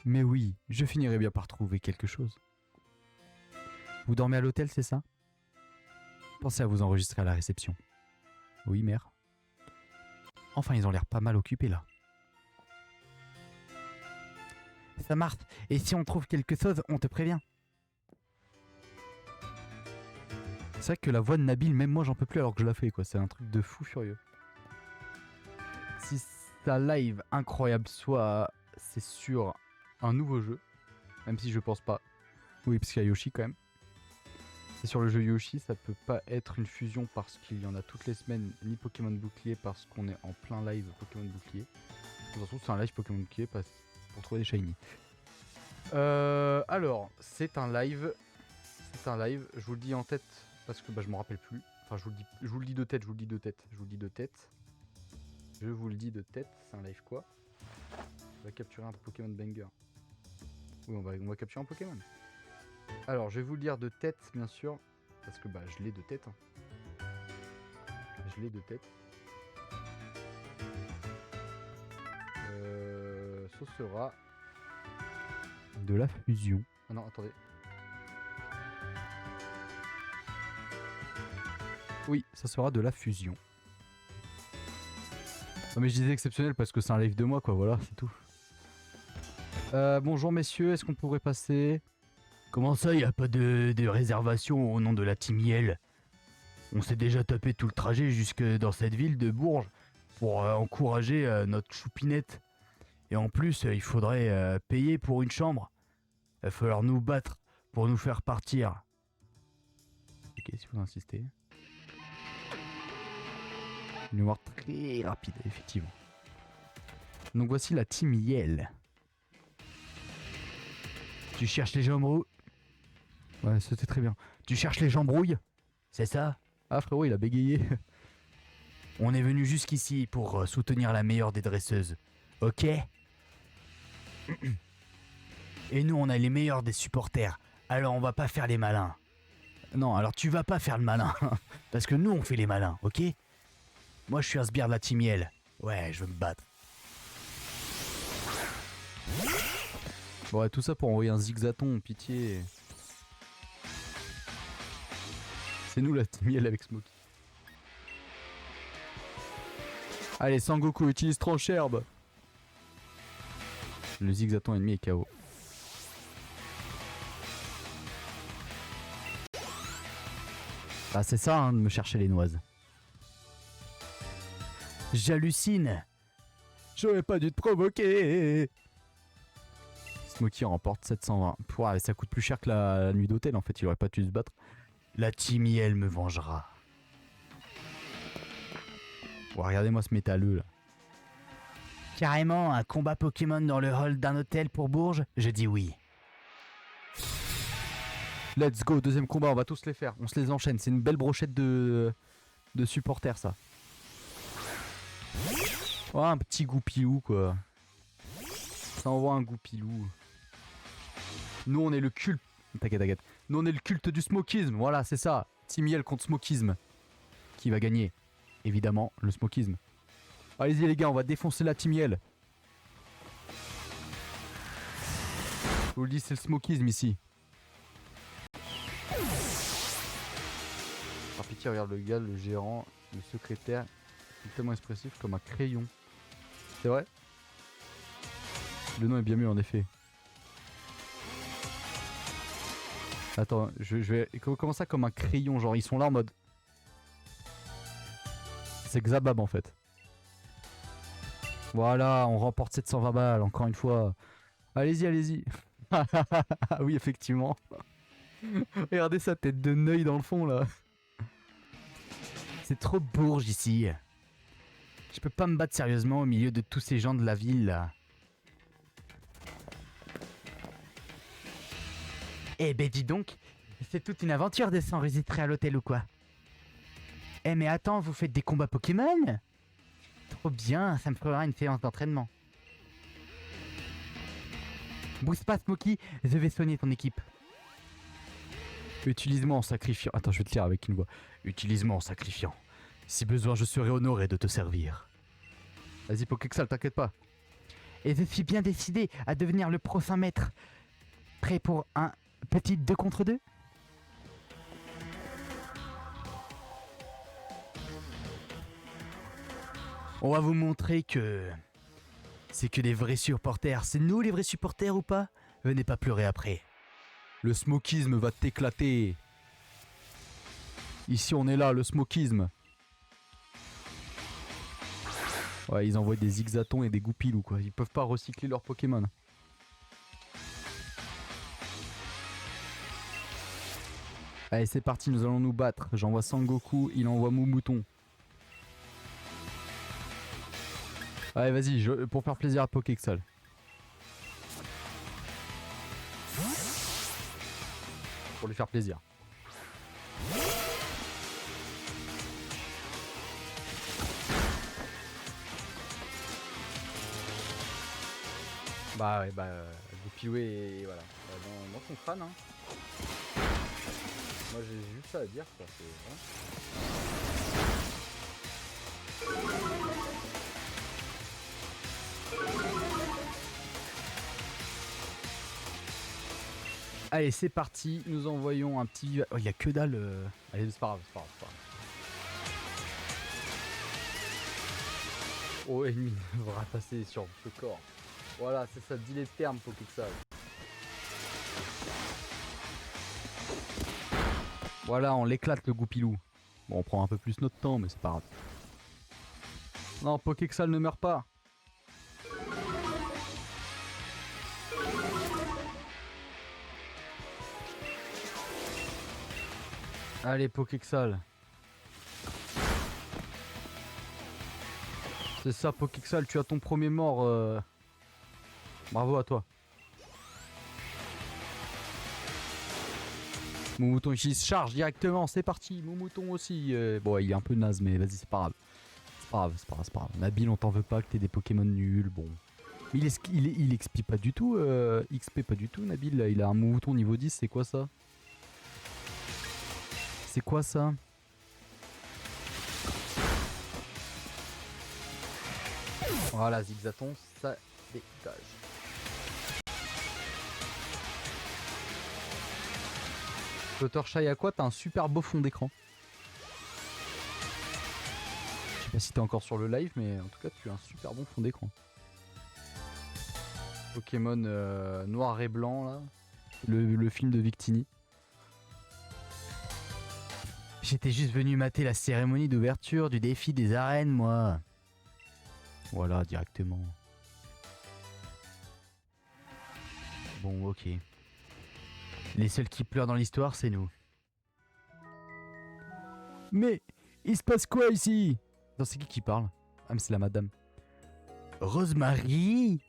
Mais oui, je finirai bien par trouver quelque chose. Vous dormez à l'hôtel, c'est ça? Pensez à vous enregistrer à la réception. Oui, mère. Enfin, ils ont l'air pas mal occupés, là. Ça marche. Et si on trouve quelque chose, on te prévient. C'est vrai que la voix de Nabil, même moi, j'en peux plus alors que je la fais, quoi. C'est un truc de fou furieux. Si ça live incroyable, soit c'est sur un nouveau jeu, même si je pense pas. Oui, parce qu'il y a Yoshi quand même. C'est sur le jeu Yoshi, ça peut pas être une fusion parce qu'il y en a toutes les semaines, ni Pokémon Bouclier parce qu'on est en plein live Pokémon Bouclier. De toute façon, c'est un live Pokémon Bouclier pour trouver des shiny. Alors, c'est un live. C'est un live, je vous le dis en tête parce que je m'en rappelle plus. Enfin, je vous le dis de tête, je vous le dis de tête. C'est un live quoi? On va capturer un Pokémon Banger. Oui, on va capturer un Pokémon. Alors, je vais vous le dire de tête, bien sûr, parce que je l'ai de tête. Je l'ai de tête. Ce sera De la fusion. Ah non, attendez. Oui, ça sera de la fusion. Non mais je disais exceptionnel parce que c'est un live de moi, quoi, voilà, c'est tout. Bonjour messieurs, est-ce qu'on pourrait passer? Comment ça, y a pas de réservation au nom de la Team Yell? On s'est déjà tapé tout le trajet jusque dans cette ville de Bourges pour encourager notre choupinette. Et en plus, il faudrait payer pour une chambre. Il va falloir nous battre pour nous faire partir. Ok, si vous insistez. Une mémoire très rapide, effectivement. Donc voici la Team Yell. Tu cherches les embrouilles? Ouais, c'était très bien. Tu cherches les embrouilles? C'est ça? Ah frérot, il a bégayé. On est venu jusqu'ici pour soutenir la meilleure des dresseuses. Ok? Et nous, on a les meilleurs des supporters. Alors on va pas faire les malins. Non, alors tu vas pas faire le malin. Parce que nous, on fait les malins, ok? Moi, je suis un sbire de la Team Yell. Ouais, je veux me battre. Bon, ouais, tout ça pour envoyer un zigzaton, pitié. C'est nous la Team Yell avec Smokey. Allez, Sangoku, utilise tranche-herbe. Le zigzaton ennemi est KO. Ah, c'est ça, hein, de me chercher les noises. J'hallucine. J'aurais pas dû te provoquer. Smokey remporte 720. Pouah, ça coûte plus cher que la nuit d'hôtel en fait, il aurait pas dû se battre. La Team Yell me vengera. Oh, regardez-moi ce métalleux là. Carrément, un combat Pokémon dans le hall d'un hôtel pour Bourges? Je dis oui. Let's go, deuxième combat, on va tous les faire. On se les enchaîne, c'est une belle brochette de supporters ça. Oh, un petit goupilou quoi. Ça envoie un goupilou. Nous on est le culte. T'inquiète. Nous on est le culte du smokisme, voilà c'est ça. Team Yell contre smokisme. Qui va gagner? Évidemment le smokisme. Allez-y les gars, on va défoncer la Team Yell. Je vous le dis, c'est le smokisme ici. Par pitié, regarde le gars, le gérant, le secrétaire, il est tellement expressif comme un crayon. C'est vrai? Le nom est bien mieux en effet. Attends, je vais... Comment ça comme un crayon? Genre ils sont là en mode... C'est Xabab en fait. Voilà, on remporte 720 balles, encore une fois. Allez-y. Oui, effectivement. Regardez sa tête de neuil dans le fond là. C'est trop Bourges ici. Je peux pas me battre sérieusement au milieu de tous ces gens de la ville là. Eh ben dis donc, c'est toute une aventure de s'enregistrer à l'hôtel ou quoi? Eh mais attends, vous faites des combats Pokémon? Oh bien, ça me fera une séance d'entraînement. Bouge pas, Smokey, je vais soigner ton équipe. Utilise-moi en sacrifiant. Attends, je vais te lire avec une voix. Utilise-moi en sacrifiant. Si besoin, je serai honoré de te servir. Vas-y, Pokéxal, t'inquiète pas. Et je suis bien décidé à devenir le prochain maître. Prêt pour un petit 2 contre 2? On va vous montrer que c'est que des vrais supporters. C'est nous les vrais supporters ou pas? Venez pas pleurer après. Le smokisme va t'éclater. Ici on est là, le smokisme. Ouais, ils envoient des zigzatons et des goupilous quoi. Ils peuvent pas recycler leurs Pokémon. Allez, c'est parti, nous allons nous battre. J'envoie Sangoku, il envoie Moumouton. Allez, vas-y, pour faire plaisir à Pokéxal. Pour lui faire plaisir. Bah ouais, Goupilou et voilà. Dans son crâne, hein. Moi j'ai juste ça à dire, quoi. Allez, c'est parti. Nous envoyons un petit... Oh, il y a que dalle. Allez, c'est pas grave, c'est pas grave. Oh, ennemi va passer sur ce corps. Voilà, c'est ça, dis les termes, Pokéxal. Voilà, on l'éclate le Goupilou. Bon, on prend un peu plus notre temps, mais c'est pas grave. Non, Pokéxal ne meurt pas. Allez, Pokéxal. C'est ça, Pokéxal, tu as ton premier mort. Bravo à toi. Moumouton ici se charge directement, c'est parti. Moumouton aussi. Bon, il est un peu naze, mais vas-y, c'est pas grave. C'est pas grave. Nabil, on t'en veut pas que t'aies des Pokémon nuls. Bon. Il XP pas du tout. XP pas du tout, Nabil. Là, il a un Moumouton niveau 10, c'est quoi ça? C'est quoi ça? Voilà, Zigzaton, ça dégage. Fluttershy à quoi? T'as un super beau fond d'écran. Je sais pas si t'es encore sur le live, mais en tout cas tu as un super bon fond d'écran. Pokémon noir et blanc là. Le film de Victini. J'étais juste venu mater la cérémonie d'ouverture du défi des arènes, moi. Voilà, directement. Bon, ok. Les seuls qui pleurent dans l'histoire, c'est nous. Mais, il se passe quoi ici? Non, c'est qui parle? Ah, mais c'est la madame. Rosemary?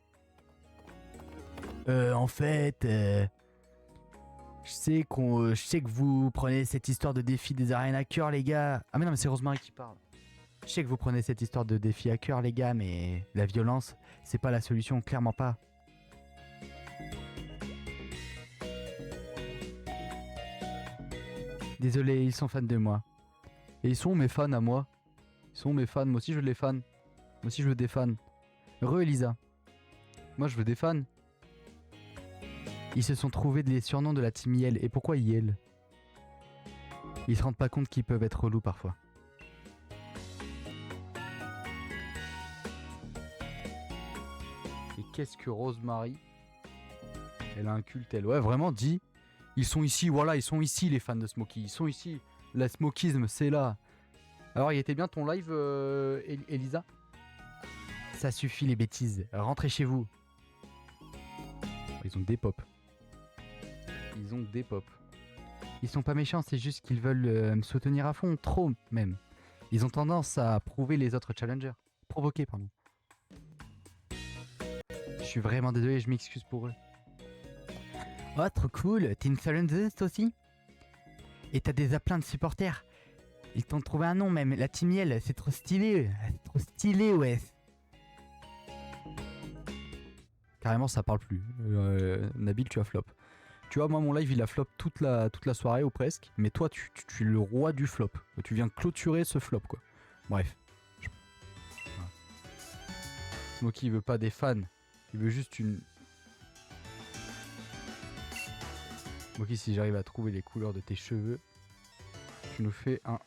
En fait, je sais que vous prenez cette histoire de défi des arènes à cœur, les gars. Ah mais non, mais c'est Rosemary qui parle. Je sais que vous prenez cette histoire de défi à cœur, les gars, mais la violence, c'est pas la solution, clairement pas. Désolé, ils sont fans de moi. Et ils sont mes fans à moi. Ils sont mes fans, moi aussi je veux les fans. Moi aussi je veux des fans. Elisa. Moi je veux des fans. Ils se sont trouvés des surnoms de la team Yel. Et pourquoi Yel? Ils se rendent pas compte qu'ils peuvent être relous parfois. Et qu'est-ce que Rosemary? Elle a un culte, elle. Ouais, vraiment, dit. Ils sont ici, voilà, ils sont ici les fans de Smokey. Ils sont ici. La smokisme, c'est là. Alors, il était bien ton live, Elisa? Ça suffit les bêtises. Rentrez chez vous. Ils ont des pop. Ils ont des pop. Ils sont pas méchants, c'est juste qu'ils veulent me soutenir à fond. Trop, même. Ils ont tendance à prouver les autres challengers. Provoquer, pardon. Je suis vraiment désolé, je m'excuse pour eux. Oh, trop cool. T'es une challengeuse, toi aussi? Et t'as déjà plein de supporters. Ils t'ont trouvé un nom même, la Timiel, c'est trop stylé. C'est trop stylé, ouais. Carrément, ça parle plus. Nabil, tu as flop. Tu vois, moi, mon live, il a flop toute la soirée ou presque. Mais toi, tu es le roi du flop. Tu viens clôturer ce flop, quoi. Bref. Voilà. Smokey, il veut pas des fans. Il veut juste une... Smokey, si j'arrive à trouver les couleurs de tes cheveux, tu nous fais un...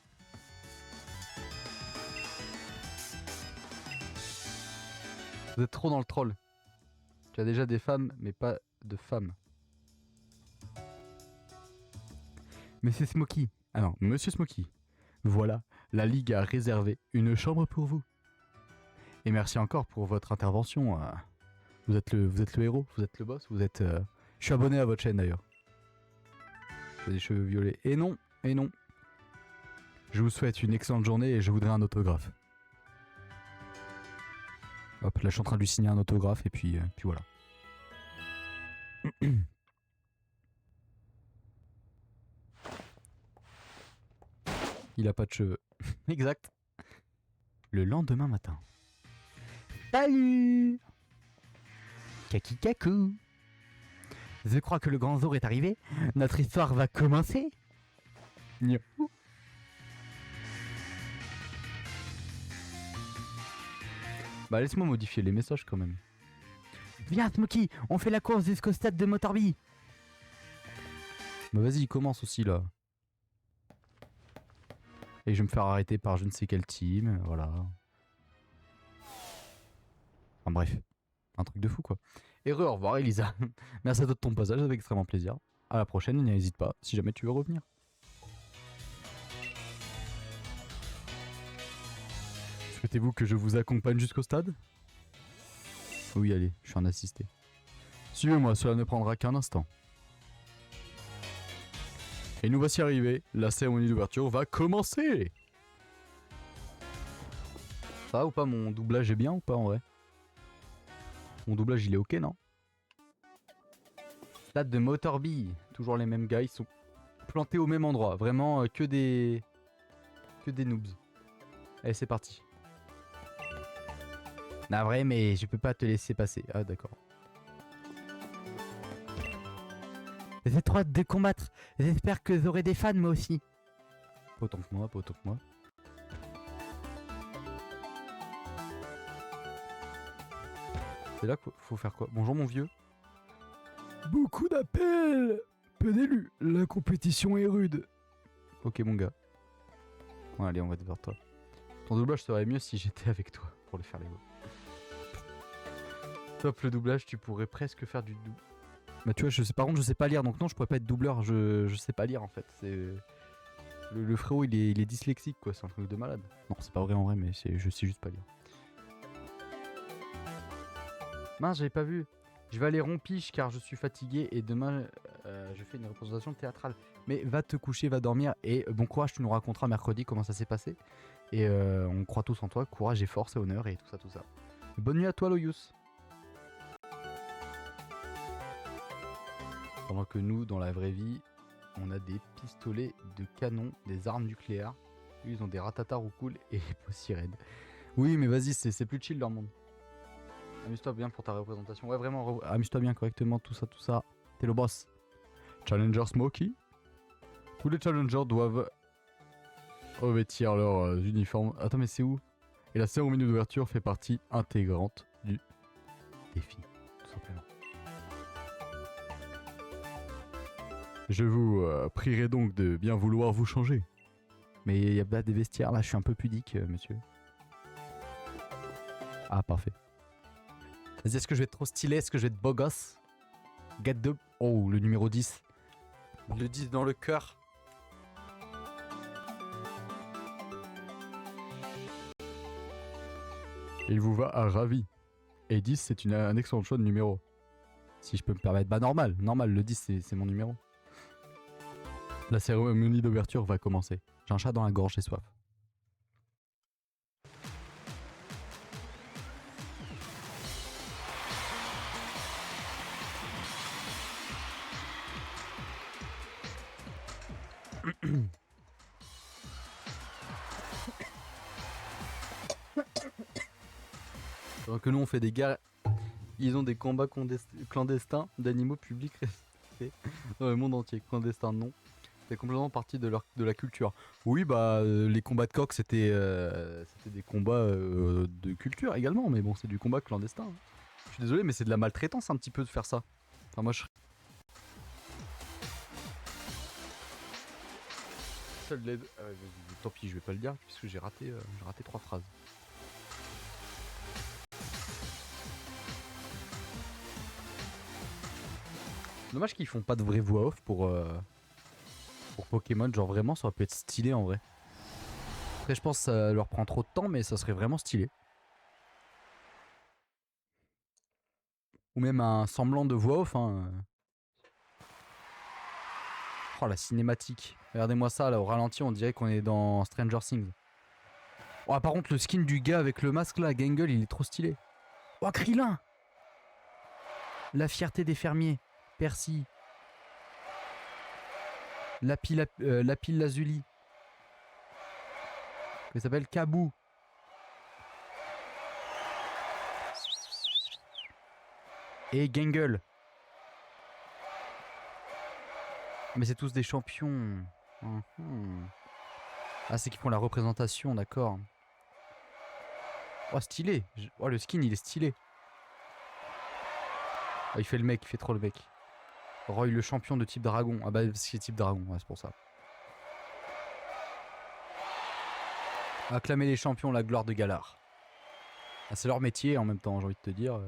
Vous êtes trop dans le troll. Tu as déjà des femmes, mais pas de femmes. Mais c'est Smokey. Ah non, Monsieur Smokey. Voilà, la Ligue a réservé une chambre pour vous. Et merci encore pour votre intervention. Vous êtes le héros, vous êtes le boss, vous êtes... Je suis abonné à votre chaîne d'ailleurs. J'ai des cheveux violets. Et non, et non. Je vous souhaite une excellente journée et je voudrais un autographe. Hop, là je suis en train de lui signer un autographe et puis voilà. Il a pas de cheveux. Exact. Le lendemain matin. Salut Kaki kakou. Je crois que le grand jour est arrivé. Notre histoire va commencer. Niahou. Bah laisse-moi modifier les messages quand même. Viens Smokey, on fait la course jusqu'au stade de Motorby. Bah vas-y, commence aussi là. Et je vais me faire arrêter par je ne sais quel team, voilà. Enfin bref, un truc de fou quoi. Et au revoir Elisa. Merci à toi de ton passage, avec extrêmement plaisir. À la prochaine, n'hésite pas si jamais tu veux revenir. Souhaitez-vous que je vous accompagne jusqu'au stade? Oui, allez, je suis en assisté. Suivez-moi, cela ne prendra qu'un instant. Et nous voici arrivés, la cérémonie d'ouverture va commencer. Ça va ou pas, mon doublage est bien ou pas en vrai? Mon doublage il est ok, non? Stade de Motorby, toujours les mêmes gars, ils sont plantés au même endroit, vraiment que des noobs. Allez, c'est parti. Navré, mais je peux pas te laisser passer. Ah d'accord. J'ai trop hâte de combattre. J'espère que j'aurai des fans moi aussi. Pas autant que moi, pas autant que moi. C'est là qu'il faut faire quoi? Bonjour mon vieux. Beaucoup d'appels. Peu d'élus. La compétition est rude. Ok mon gars. Bon, allez, on va vers toi. Ton doublage serait mieux si j'étais avec toi pour le faire les mots. Top le doublage, tu pourrais presque faire du double. Bah tu vois, par contre je sais pas lire, donc non je pourrais pas être doubleur, je sais pas lire en fait. C'est le frérot il est dyslexique quoi, c'est un truc de malade. Non c'est pas vrai en vrai, mais je sais juste pas lire. Mince, j'avais pas vu. Je vais aller rompiche car je suis fatigué et demain je fais une représentation théâtrale. Mais va te coucher, va dormir et bon courage, tu nous raconteras mercredi comment ça s'est passé. Et on croit tous en toi, courage et force et honneur et tout ça tout ça. Bonne nuit à toi Loyus. Pendant que nous, dans la vraie vie, on a des pistolets de canon, des armes nucléaires. Eux, ils ont des ratataroucool et des sirènes. Oui, mais vas-y, c'est plus chill leur monde. Amuse-toi bien pour ta représentation. Ouais, vraiment, amuse-toi bien correctement, tout ça. T'es le boss. Challenger Smokey. Tous les challengers doivent revêtir leurs uniformes. Attends, mais c'est où? Et la cérémonie d'ouverture fait partie intégrante du défi, tout simplement. Je vous prierai donc de bien vouloir vous changer. Mais il y a pas des vestiaires là, je suis un peu pudique, monsieur. Ah, parfait. Vas-y, est-ce que je vais être trop stylé? Est-ce que je vais être beau gosse? Get the... Oh, le numéro 10. Le 10 dans le cœur. Il vous va à ravi. Et 10, c'est un excellent choix de numéro. Si je peux me permettre. Bah normal, le 10 c'est mon numéro. La cérémonie d'ouverture va commencer. J'ai un chat dans la gorge, j'ai soif. Alors que nous on fait des guerres, ils ont des combats clandestins d'animaux publics respectés dans le monde entier. Clandestins non. C'est complètement partie de la culture. Oui, bah, les combats de coq, c'était des combats de culture également, mais bon, c'est du combat clandestin. Hein. Je suis désolé, mais c'est de la maltraitance un petit peu de faire ça. Enfin, moi, je... Tant pis, je vais pas le dire, puisque j'ai raté 3 phrases. Dommage qu'ils font pas de vraie voix off pour Pokémon, genre vraiment ça aurait pu être stylé en vrai. Après je pense que ça leur prend trop de temps mais ça serait vraiment stylé. Ou même un semblant de voix off hein. Oh la cinématique. Regardez-moi ça là au ralenti on dirait qu'on est dans Stranger Things. Oh par contre le skin du gars avec le masque là, Gangle il est trop stylé. Oh Krillin. La fierté des fermiers. Percy. Lapis Lazuli. Il s'appelle Kabou. Et Gangle. Mais c'est tous des champions. Ah c'est qu'ils font la représentation, d'accord. Oh stylé. Oh le skin il est stylé. Oh, il fait le mec, il fait trop le mec. Roy le champion de type dragon. Ah bah c'est type dragon, ouais, c'est pour ça. Acclamer les champions, la gloire de Galar. Ah, c'est leur métier en même temps, j'ai envie de te dire.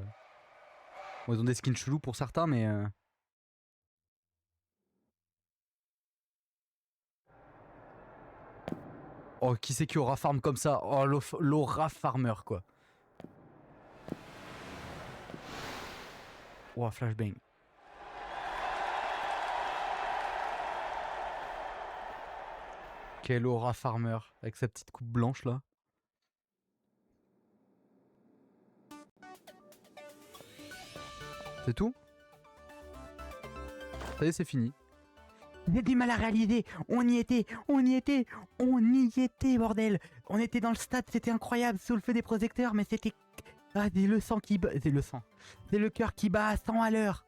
Bon, ils ont des skins chelous pour certains, mais... Oh, qui c'est qui aura farm comme ça? Oh, l'aura farmer, quoi. Oh, flashbang. Quel aura farmer, avec sa petite coupe blanche, là. C'est tout? Ça y est, c'est fini. J'ai du mal à réaliser, on y était, bordel. On était dans le stade, c'était incroyable, sous le feu des projecteurs, mais c'était... Ah, c'est le sang qui bat, c'est le sang. C'est le cœur qui bat à 100 à l'heure.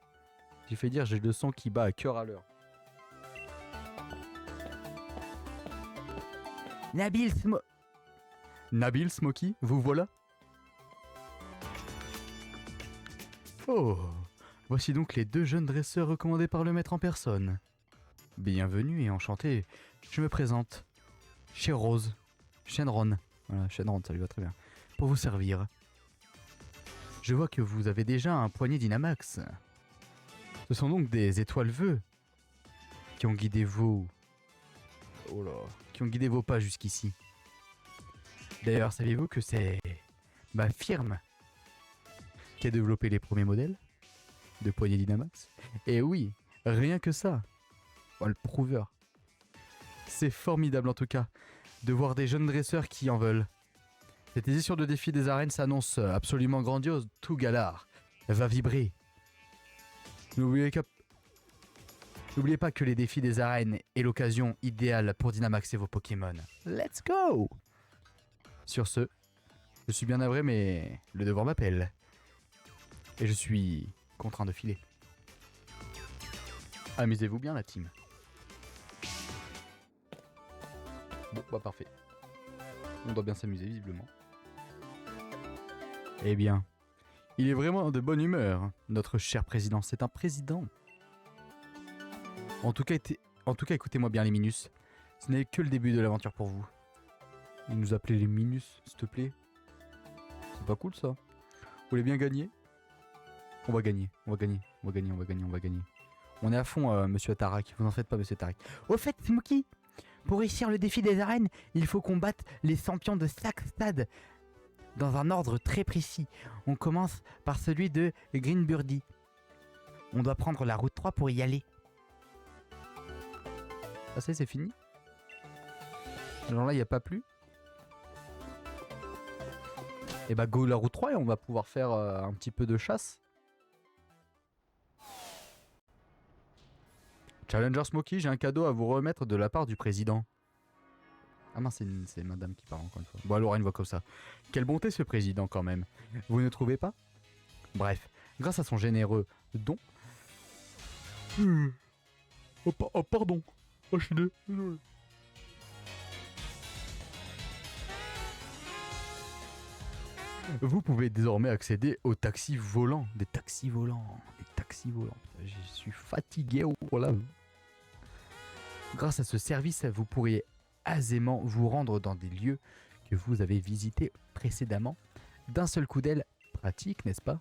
J'ai fait dire, j'ai le sang qui bat à cœur à l'heure. Nabil Smoky, vous voilà? Oh, voici donc les 2 jeunes dresseurs recommandés par le maître en personne. Bienvenue et enchanté, je me présente. Chez Rose, Shenron. Voilà, Shenron, ça lui va très bien. Pour vous servir. Je vois que vous avez déjà un poignet Dynamax. Ce sont donc des étoiles vœux qui ont guidé vos... Oh là, qui ont guidé vos pas jusqu'ici. D'ailleurs, saviez-vous que c'est ma firme qui a développé les premiers modèles de poignées Dynamax? Et oui, rien que ça. Oh, le prouveur. C'est formidable en tout cas de voir des jeunes dresseurs qui en veulent. Cette édition de défi des arènes s'annonce absolument grandiose. Tout Galar va vibrer. N'oubliez pas que les défis des arènes est l'occasion idéale pour Dynamaxer vos Pokémon. Let's go! Sur ce, je suis bien navré mais le devoir m'appelle. Et je suis contraint de filer. Amusez-vous bien la team. Bon, bah parfait. On doit bien s'amuser visiblement. Eh bien, il est vraiment de bonne humeur, notre cher président. C'est un président. En tout cas, écoutez-moi bien les Minus. Ce n'est que le début de l'aventure pour vous. Vous nous appelez les Minus, s'il te plaît. C'est pas cool ça. Vous voulez bien gagner? On va gagner, on va gagner, on va gagner, on va gagner, on va gagner. On est à fond, monsieur Tarak. Vous n'en faites pas, monsieur Tarak. Au fait, Smokey, pour réussir le défi des arènes, il faut combattre les champions de chaque stade dans un ordre très précis. On commence par celui de Green Birdie. On doit prendre la route 3 pour y aller. Ah ça c'est fini? Genre là il n'y a pas plus? Et bah go la route 3 et on va pouvoir faire un petit peu de chasse. Challenger Smokey, j'ai un cadeau à vous remettre de la part du président. Ah mince, c'est madame qui parle encore une fois. Bon, elle aura une voix comme ça. Quelle bonté ce président quand même. Vous ne trouvez pas? Bref, grâce à son généreux don... Oh, pardon. Oh, je suis désolé. Vous pouvez désormais accéder aux taxis volants. Des taxis volants. Des taxis volants. Putain, je suis fatigué oh là. Grâce à ce service, vous pourriez aisément vous rendre dans des lieux que vous avez visités précédemment d'un seul coup d'aile. Pratique, n'est-ce pas?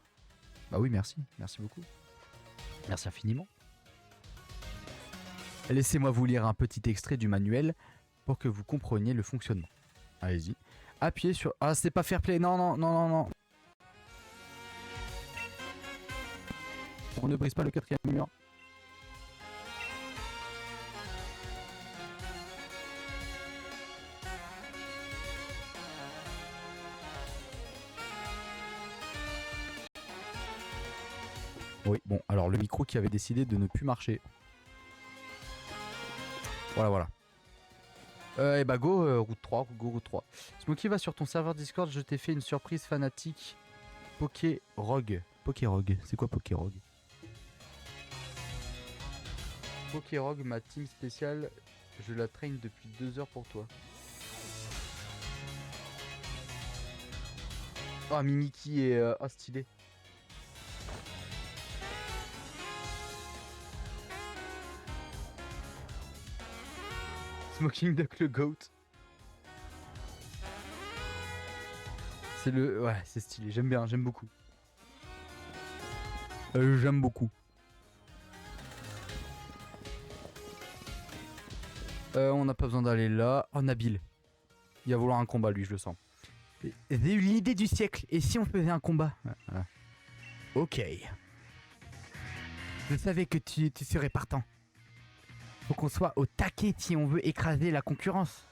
Bah oui, merci. Merci beaucoup. Merci infiniment. Laissez-moi vous lire un petit extrait du manuel pour que vous compreniez le fonctionnement. Allez-y. Appuyez sur... Ah, c'est pas fair play. Non, non, non, non, non. On ne brise pas le quatrième mur. Oui, bon, alors le micro qui avait décidé de ne plus marcher. Voilà, voilà. Et bah go, route 3, go route 3. Smokey va sur ton serveur Discord, je t'ai fait une surprise fanatique. Poké-Rogue. Poké-Rogue, c'est quoi Poké-Rogue? Poké-Rogue, ma team spéciale, je la traîne depuis 2 heures pour toi. Oh, Mimiki est stylé. Smoking Duck le GOAT. C'est le... Ouais, c'est stylé, j'aime bien, j'aime beaucoup. J'aime beaucoup. On n'a pas besoin d'aller là. Oh, Nabil. Il va vouloir un combat, lui, je le sens. J'ai eu l'idée du siècle. Et si on faisait un combat? Voilà. Ok. Je savais que tu serais partant. Faut qu'on soit au taquet si on veut écraser la concurrence.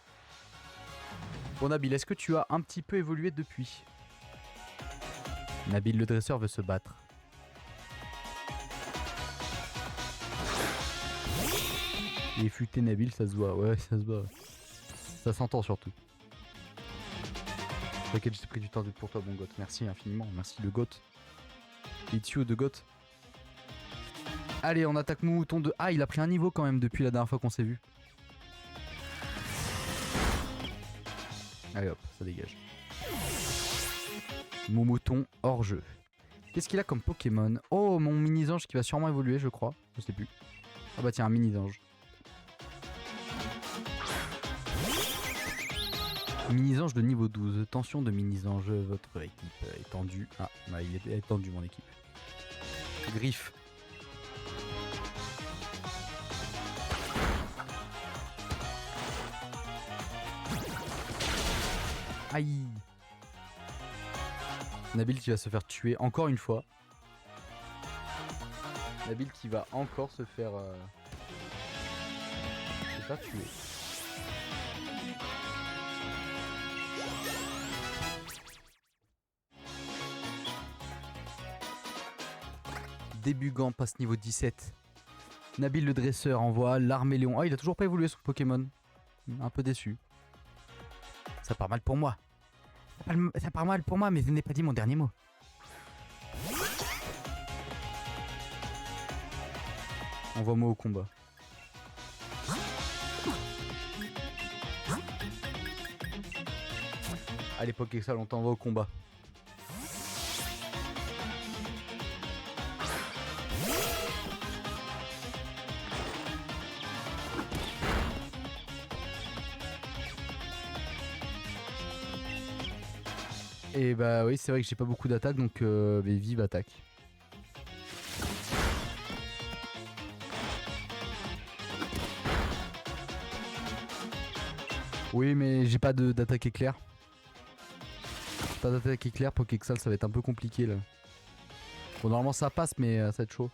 Bon, Nabil, est-ce que tu as un petit peu évolué depuis? Nabil le dresseur veut se battre. Il est futé Nabil, ça se voit. Ouais, ça se voit. Ça s'entend surtout. T'inquiète, j'ai pris du temps pour toi, bon goth. Merci infiniment. Merci le goth. It's you, de goth. Allez, on attaque Mouton de... Ah, il a pris un niveau quand même depuis la dernière fois qu'on s'est vu. Allez hop, ça dégage. Mouton hors jeu. Qu'est-ce qu'il a comme Pokémon? Oh, mon mini-ange qui va sûrement évoluer, je crois. Je sais plus. Ah bah tiens, un mini-ange. Mini-ange de niveau 12. Tension de mini-ange. Votre équipe est tendue. Ah, bah, il est tendu, mon équipe. Griffe. Aïe. Nabil qui va se faire tuer encore une fois. Nabil qui va encore se faire... se faire tuer. Débugant passe niveau 17. Nabil le dresseur envoie l'Arméléon. Ah, il a toujours pas évolué son Pokémon. Un peu déçu. Ça part mal pour moi. Ça part mal pour moi, mais je n'ai pas dit mon dernier mot. Envoie-moi au combat. À l'époque Exal, on t'envoie au combat. Et bah oui, c'est vrai que j'ai pas beaucoup d'attaques, donc mais vive attaque. Oui, mais j'ai pas d'attaque éclair. Pas d'attaque éclair, Pokéxal, ça va être un peu compliqué là. Bon, normalement ça passe, mais ça va être chaud.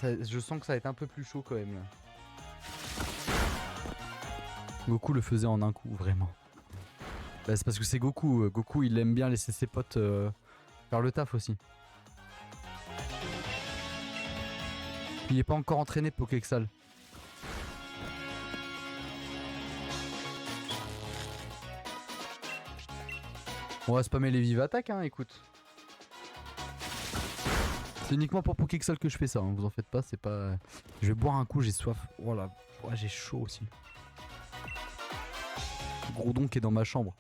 Je sens que ça va être un peu plus chaud quand même là. Goku le faisait en un coup, vraiment. Bah, c'est parce que c'est Goku. Goku, il aime bien laisser ses potes faire le taf aussi. Il est pas encore entraîné Pokéxal. On va spammer les vives attaques, hein, écoute. C'est uniquement pour Pokéxal que je fais ça, hein, vous en faites pas, c'est pas... Je vais boire un coup, j'ai soif. Voilà, oh, j'ai chaud aussi. Groudon qui est dans ma chambre.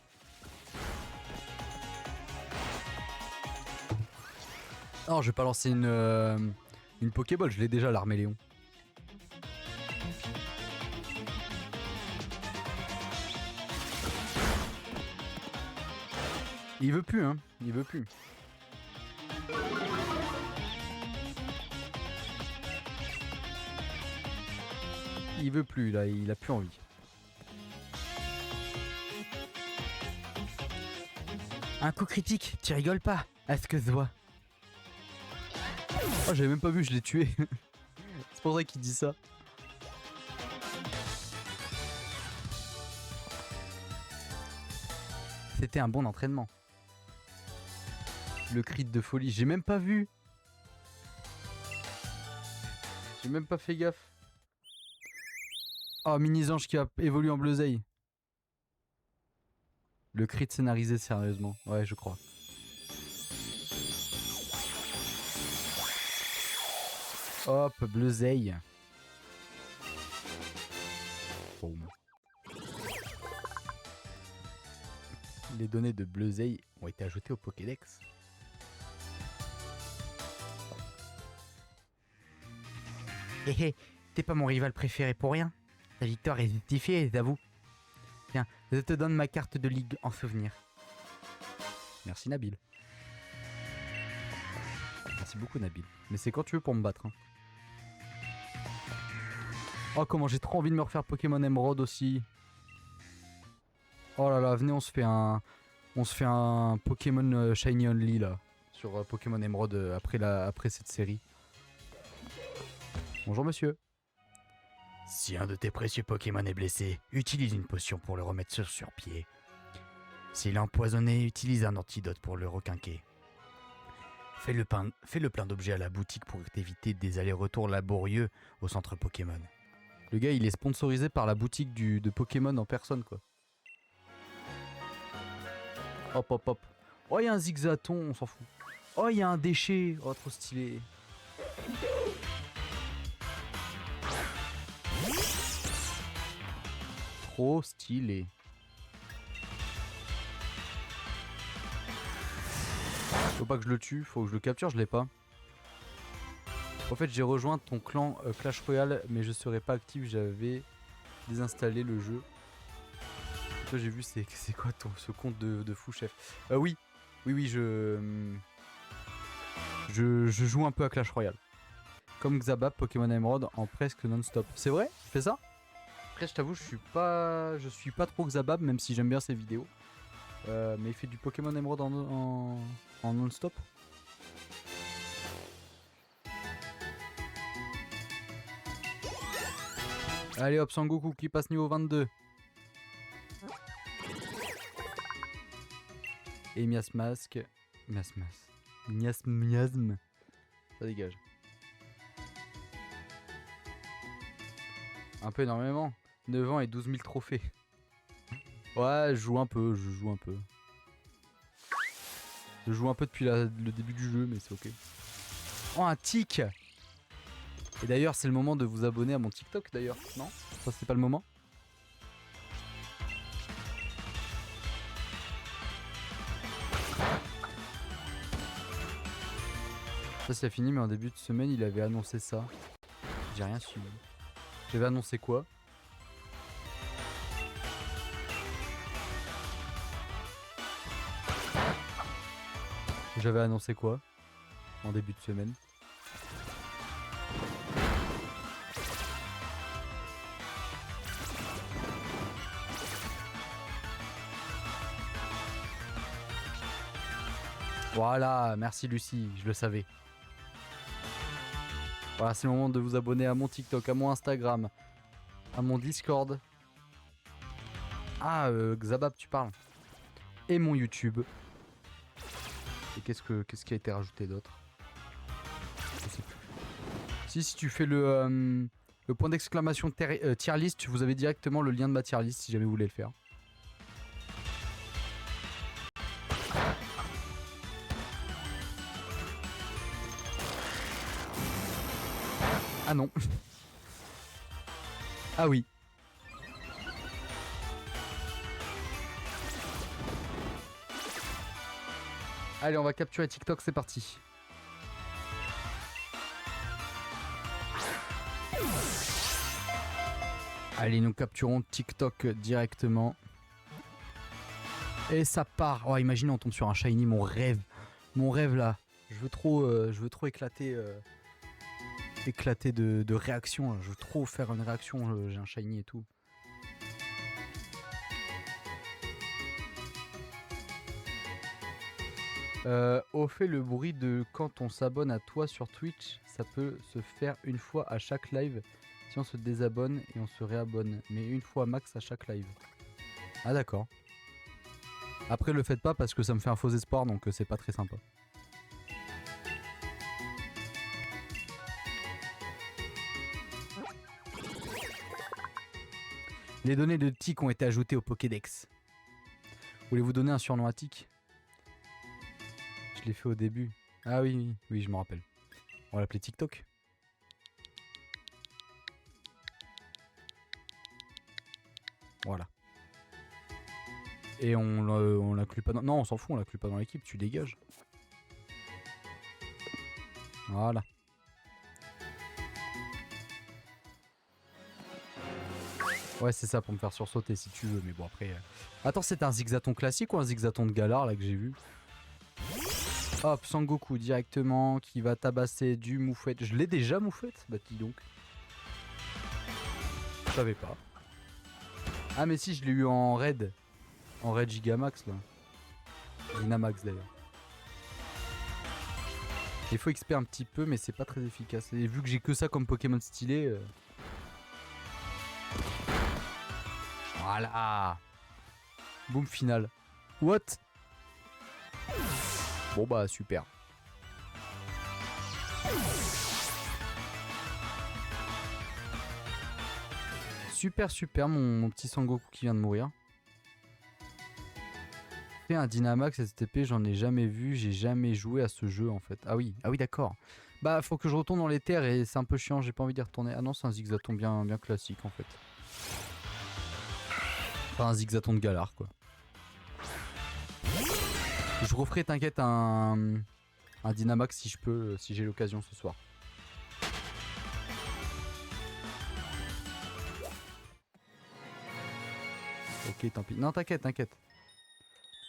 Non, je vais pas lancer une Pokéball, je l'ai déjà l'Arméléon. Il veut plus, hein, il veut plus. Il veut plus, là, il a plus envie. Un coup critique, tu rigoles pas, à ce que se voit. Oh, j'avais même pas vu, je l'ai tué. C'est pour ça qu'il dit ça. C'était un bon entraînement. Le crit de folie, j'ai même pas vu. J'ai même pas fait gaffe. Oh, Mini-Zange qui a évolué en Bleuzeille. Le crit scénarisé, sérieusement. Ouais, je crois. Hop, Bleuzeille. Boum. Les données de Bleuzeille ont été ajoutées au Pokédex. Hé hé, t'es pas mon rival préféré pour rien. Ta victoire est justifiée, j'avoue. Tiens, je te donne ma carte de ligue en souvenir. Merci Nabil. Merci beaucoup Nabil. Mais c'est quand tu veux pour me battre. Hein. Oh comment j'ai trop envie de me refaire Pokémon Emerald aussi. Oh là là, venez on se fait un Pokémon Shiny Only là. Sur Pokémon Emerald après cette série. Bonjour monsieur. Si un de tes précieux Pokémon est blessé, utilise une potion pour le remettre sur pied. S'il est empoisonné, utilise un antidote pour le requinquer. Fais le plein d'objets à la boutique pour t'éviter des allers-retours laborieux au centre Pokémon. Le gars il est sponsorisé par la boutique de Pokémon en personne quoi. Hop hop hop. Oh il y a un Zigzaton, on s'en fout. Oh il y a un déchet, oh trop stylé. Trop stylé. Faut pas que je le tue, faut que je le capture, je l'ai pas. En fait j'ai rejoint ton clan Clash Royale mais je serais pas actif, j'avais désinstallé le jeu. Toi j'ai vu c'est quoi ce compte de fou chef. Oui je joue un peu à Clash Royale. Comme Xabab, Pokémon Emerald en presque non-stop. C'est vrai? Tu fais ça? Après je t'avoue je suis pas trop Xabab même si j'aime bien ses vidéos. Mais il fait du Pokémon Emerald en non-stop. Allez hop Sangoku qui passe niveau 22. Et Miasmasque. Miasme. Ça dégage. Un peu énormément. 9 ans et 12 000 trophées. Ouais, je joue un peu. Je joue un peu depuis le début du jeu, mais c'est ok. Oh, un tic! Et d'ailleurs, c'est le moment de vous abonner à mon TikTok d'ailleurs. Non? Ça, c'est pas le moment? Ça, c'est fini, mais en début de semaine, il avait annoncé ça. J'ai rien suivi. J'avais annoncé quoi? J'avais annoncé quoi? En début de semaine. Voilà, merci Lucie, je le savais. Voilà, c'est le moment de vous abonner à mon TikTok, à mon Instagram, à mon Discord. Ah, Xabab, tu parles. Et mon YouTube. Et qu'est-ce qui a été rajouté d'autre? Je sais plus. Si tu fais le point d'exclamation tier list, vous avez directement le lien de ma tier list si jamais vous voulez le faire. Ah non. Ah oui. Allez, on va capturer TikTok, c'est parti. Allez, nous capturons TikTok directement. Et ça part. Oh, imagine, on tombe sur un shiny, mon rêve. Mon rêve là. Je veux trop éclater. Éclater de réaction. Là. Je veux trop faire une réaction. J'ai un shiny et tout. Au fait le bruit de quand on s'abonne à toi sur Twitch, ça peut se faire une fois à chaque live. Si on se désabonne et on se réabonne. Mais une fois max à chaque live. Ah d'accord. Après le faites pas parce que ça me fait un faux espoir donc c'est pas très sympa. Les données de Tic ont été ajoutées au Pokédex. Voulez-vous donner un surnom à Tic? Je l'ai fait au début. Ah oui, oui, je me rappelle. On va l'appeler TikTok. Voilà. Et on l'inclut pas dans... Non, on s'en fout, on l'inclut pas dans l'équipe, tu dégages. Voilà. Ouais, c'est ça pour me faire sursauter si tu veux, mais bon après... Attends, c'est un zigzaton classique ou un zigzaton de galard là que j'ai vu? Hop, Sangoku directement qui va tabasser du moufette. Je l'ai déjà moufette? Bah dis donc. Je savais pas. Ah mais si, je l'ai eu en raid. En raid Gigamax là. Dynamax d'ailleurs. Il faut XP un petit peu mais c'est pas très efficace. Et vu que j'ai que ça comme Pokémon stylé... Voilà. Boom final. What? Bon bah super. Super mon petit Sangoku qui vient de mourir. Fait un Dynamax STP, j'en ai jamais vu, j'ai jamais joué à ce jeu en fait. Ah oui d'accord. Bah faut que je retourne dans les terres et c'est un peu chiant, j'ai pas envie d'y retourner. Ah non c'est un zigzaton bien classique en fait. Enfin un zigzaton de galard quoi. Je referai t'inquiète un Dynamax si je peux, si j'ai l'occasion ce soir. Ok tant pis. Non t'inquiète.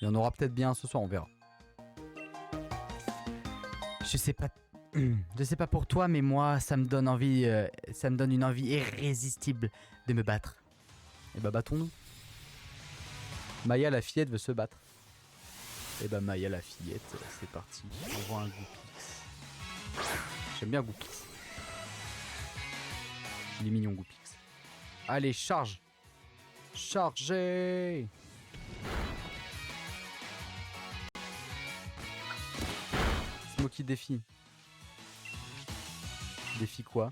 Il y en aura peut-être bien ce soir, on verra. Je sais pas pour toi, mais moi, ça me donne envie, ça me donne une envie irrésistible de me battre. Et bah battons-nous. Maya la fillette veut se battre. Et bah Maya la fillette, c'est parti. On voit un Goupix. J'aime bien Goupix. Il est mignon Goupix. Allez, charge. Chargez. Smoky défi. Défi quoi?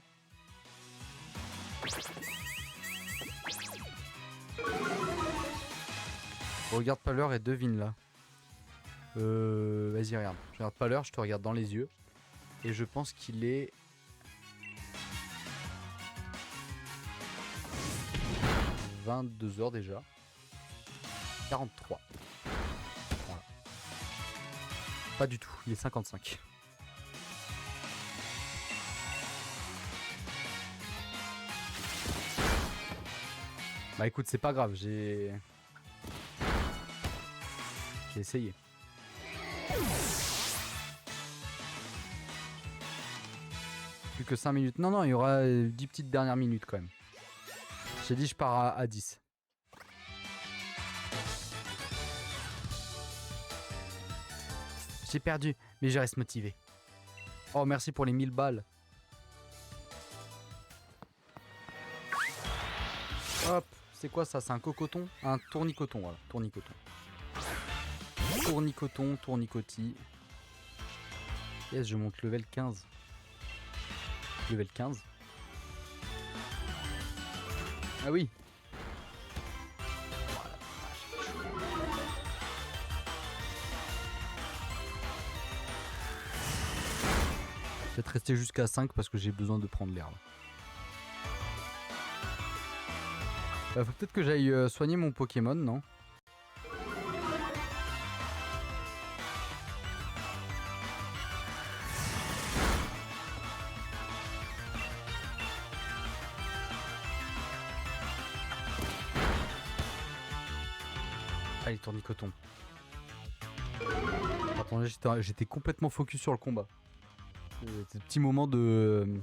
Regarde pas l'heure et devine là. Vas-y regarde. Je regarde pas l'heure, je te regarde dans les yeux. Et je pense qu'il est... 22h déjà. 43. Voilà. Pas du tout, il est 55. Bah écoute, c'est pas grave, j'ai essayé. Plus que 5 minutes. Non, il y aura 10 petites dernières minutes quand même. J'ai dit je pars à 10. J'ai perdu, mais je reste motivé. Oh, merci pour les 1000 balles. Hop, c'est quoi ça? C'est un cocoton? Un tournicoton, voilà. Tournicoton. Tournicoti. Yes, je monte level 15. Level 15. Ah oui. Peut-être rester jusqu'à 5 parce que j'ai besoin de prendre l'air. Faut peut-être que j'aille soigner mon Pokémon, non? Allez, tournicoton. Attendez, j'étais complètement focus sur le combat. C'était un petit moment de...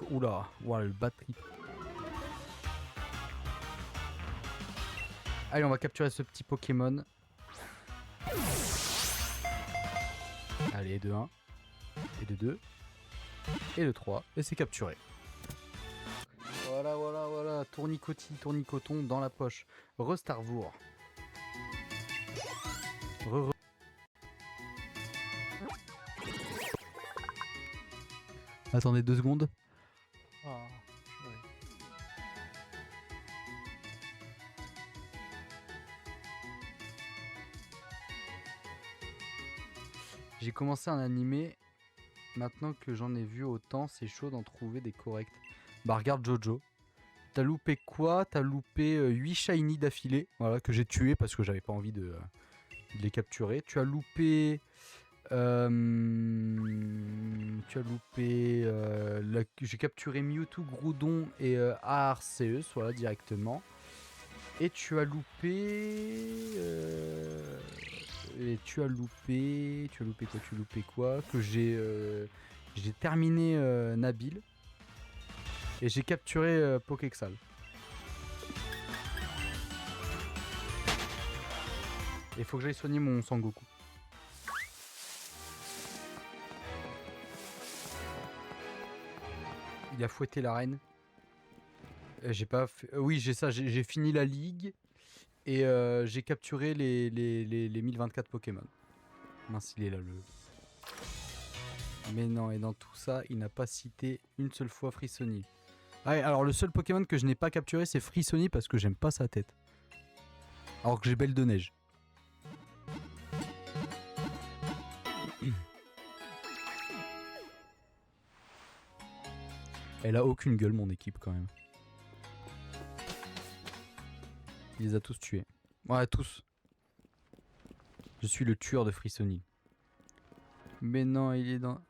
Oula, ouah, le bad trip. Allez, on va capturer ce petit Pokémon. Allez, de 1. Et de 2. Et de 3. Et c'est capturé. Voilà. Tournicoton dans la poche. Restarvour. Attendez 2 secondes. J'ai commencé un animé. Maintenant que j'en ai vu autant, c'est chaud d'en trouver des corrects. Bah regarde Jojo. T'as loupé quoi? T'as loupé 8 shiny d'affilée. Voilà, que j'ai tué parce que j'avais pas envie de les capturer. Tu as loupé... j'ai capturé Mewtwo, Groudon et Arceus, voilà, directement. Et tu as loupé... tu as loupé quoi? Que j'ai terminé Nabil. Et j'ai capturé Pokéxal. Il faut que j'aille soigner mon Sangoku. Il a fouetté la reine. J'ai pas fait... oui, j'ai ça, j'ai fini la ligue. Et j'ai capturé les 1024 Pokémon. Mince, il est là le... Mais non, et dans tout ça, il n'a pas cité une seule fois Frissoni. Ah ouais, alors le seul Pokémon que je n'ai pas capturé, c'est Frissoni parce que j'aime pas sa tête. Alors que j'ai Belle de Neige. Elle a aucune gueule, mon équipe, quand même. Il les a tous tués. Ouais, tous. Je suis le tueur de Frissoni. Mais non, il est dans...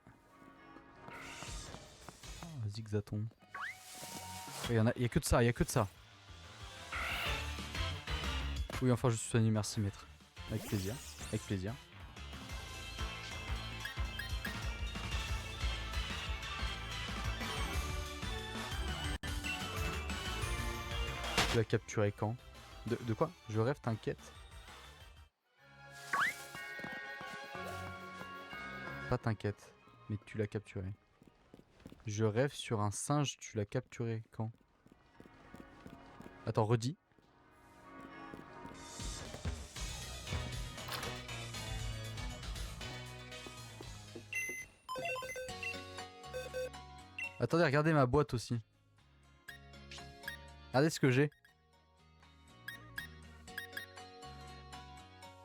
Oh, Zigzaton. Il y a que de ça, il y a que de ça. Oui, enfin, je suis soigné, merci maître. Avec plaisir, avec plaisir. Tu l'as capturé quand? De quoi? Je rêve, t'inquiète. Pas t'inquiète, mais tu l'as capturé. Je rêve sur un singe, tu l'as capturé quand? Attends, redis. Attendez, regardez ma boîte aussi. Regardez ce que j'ai.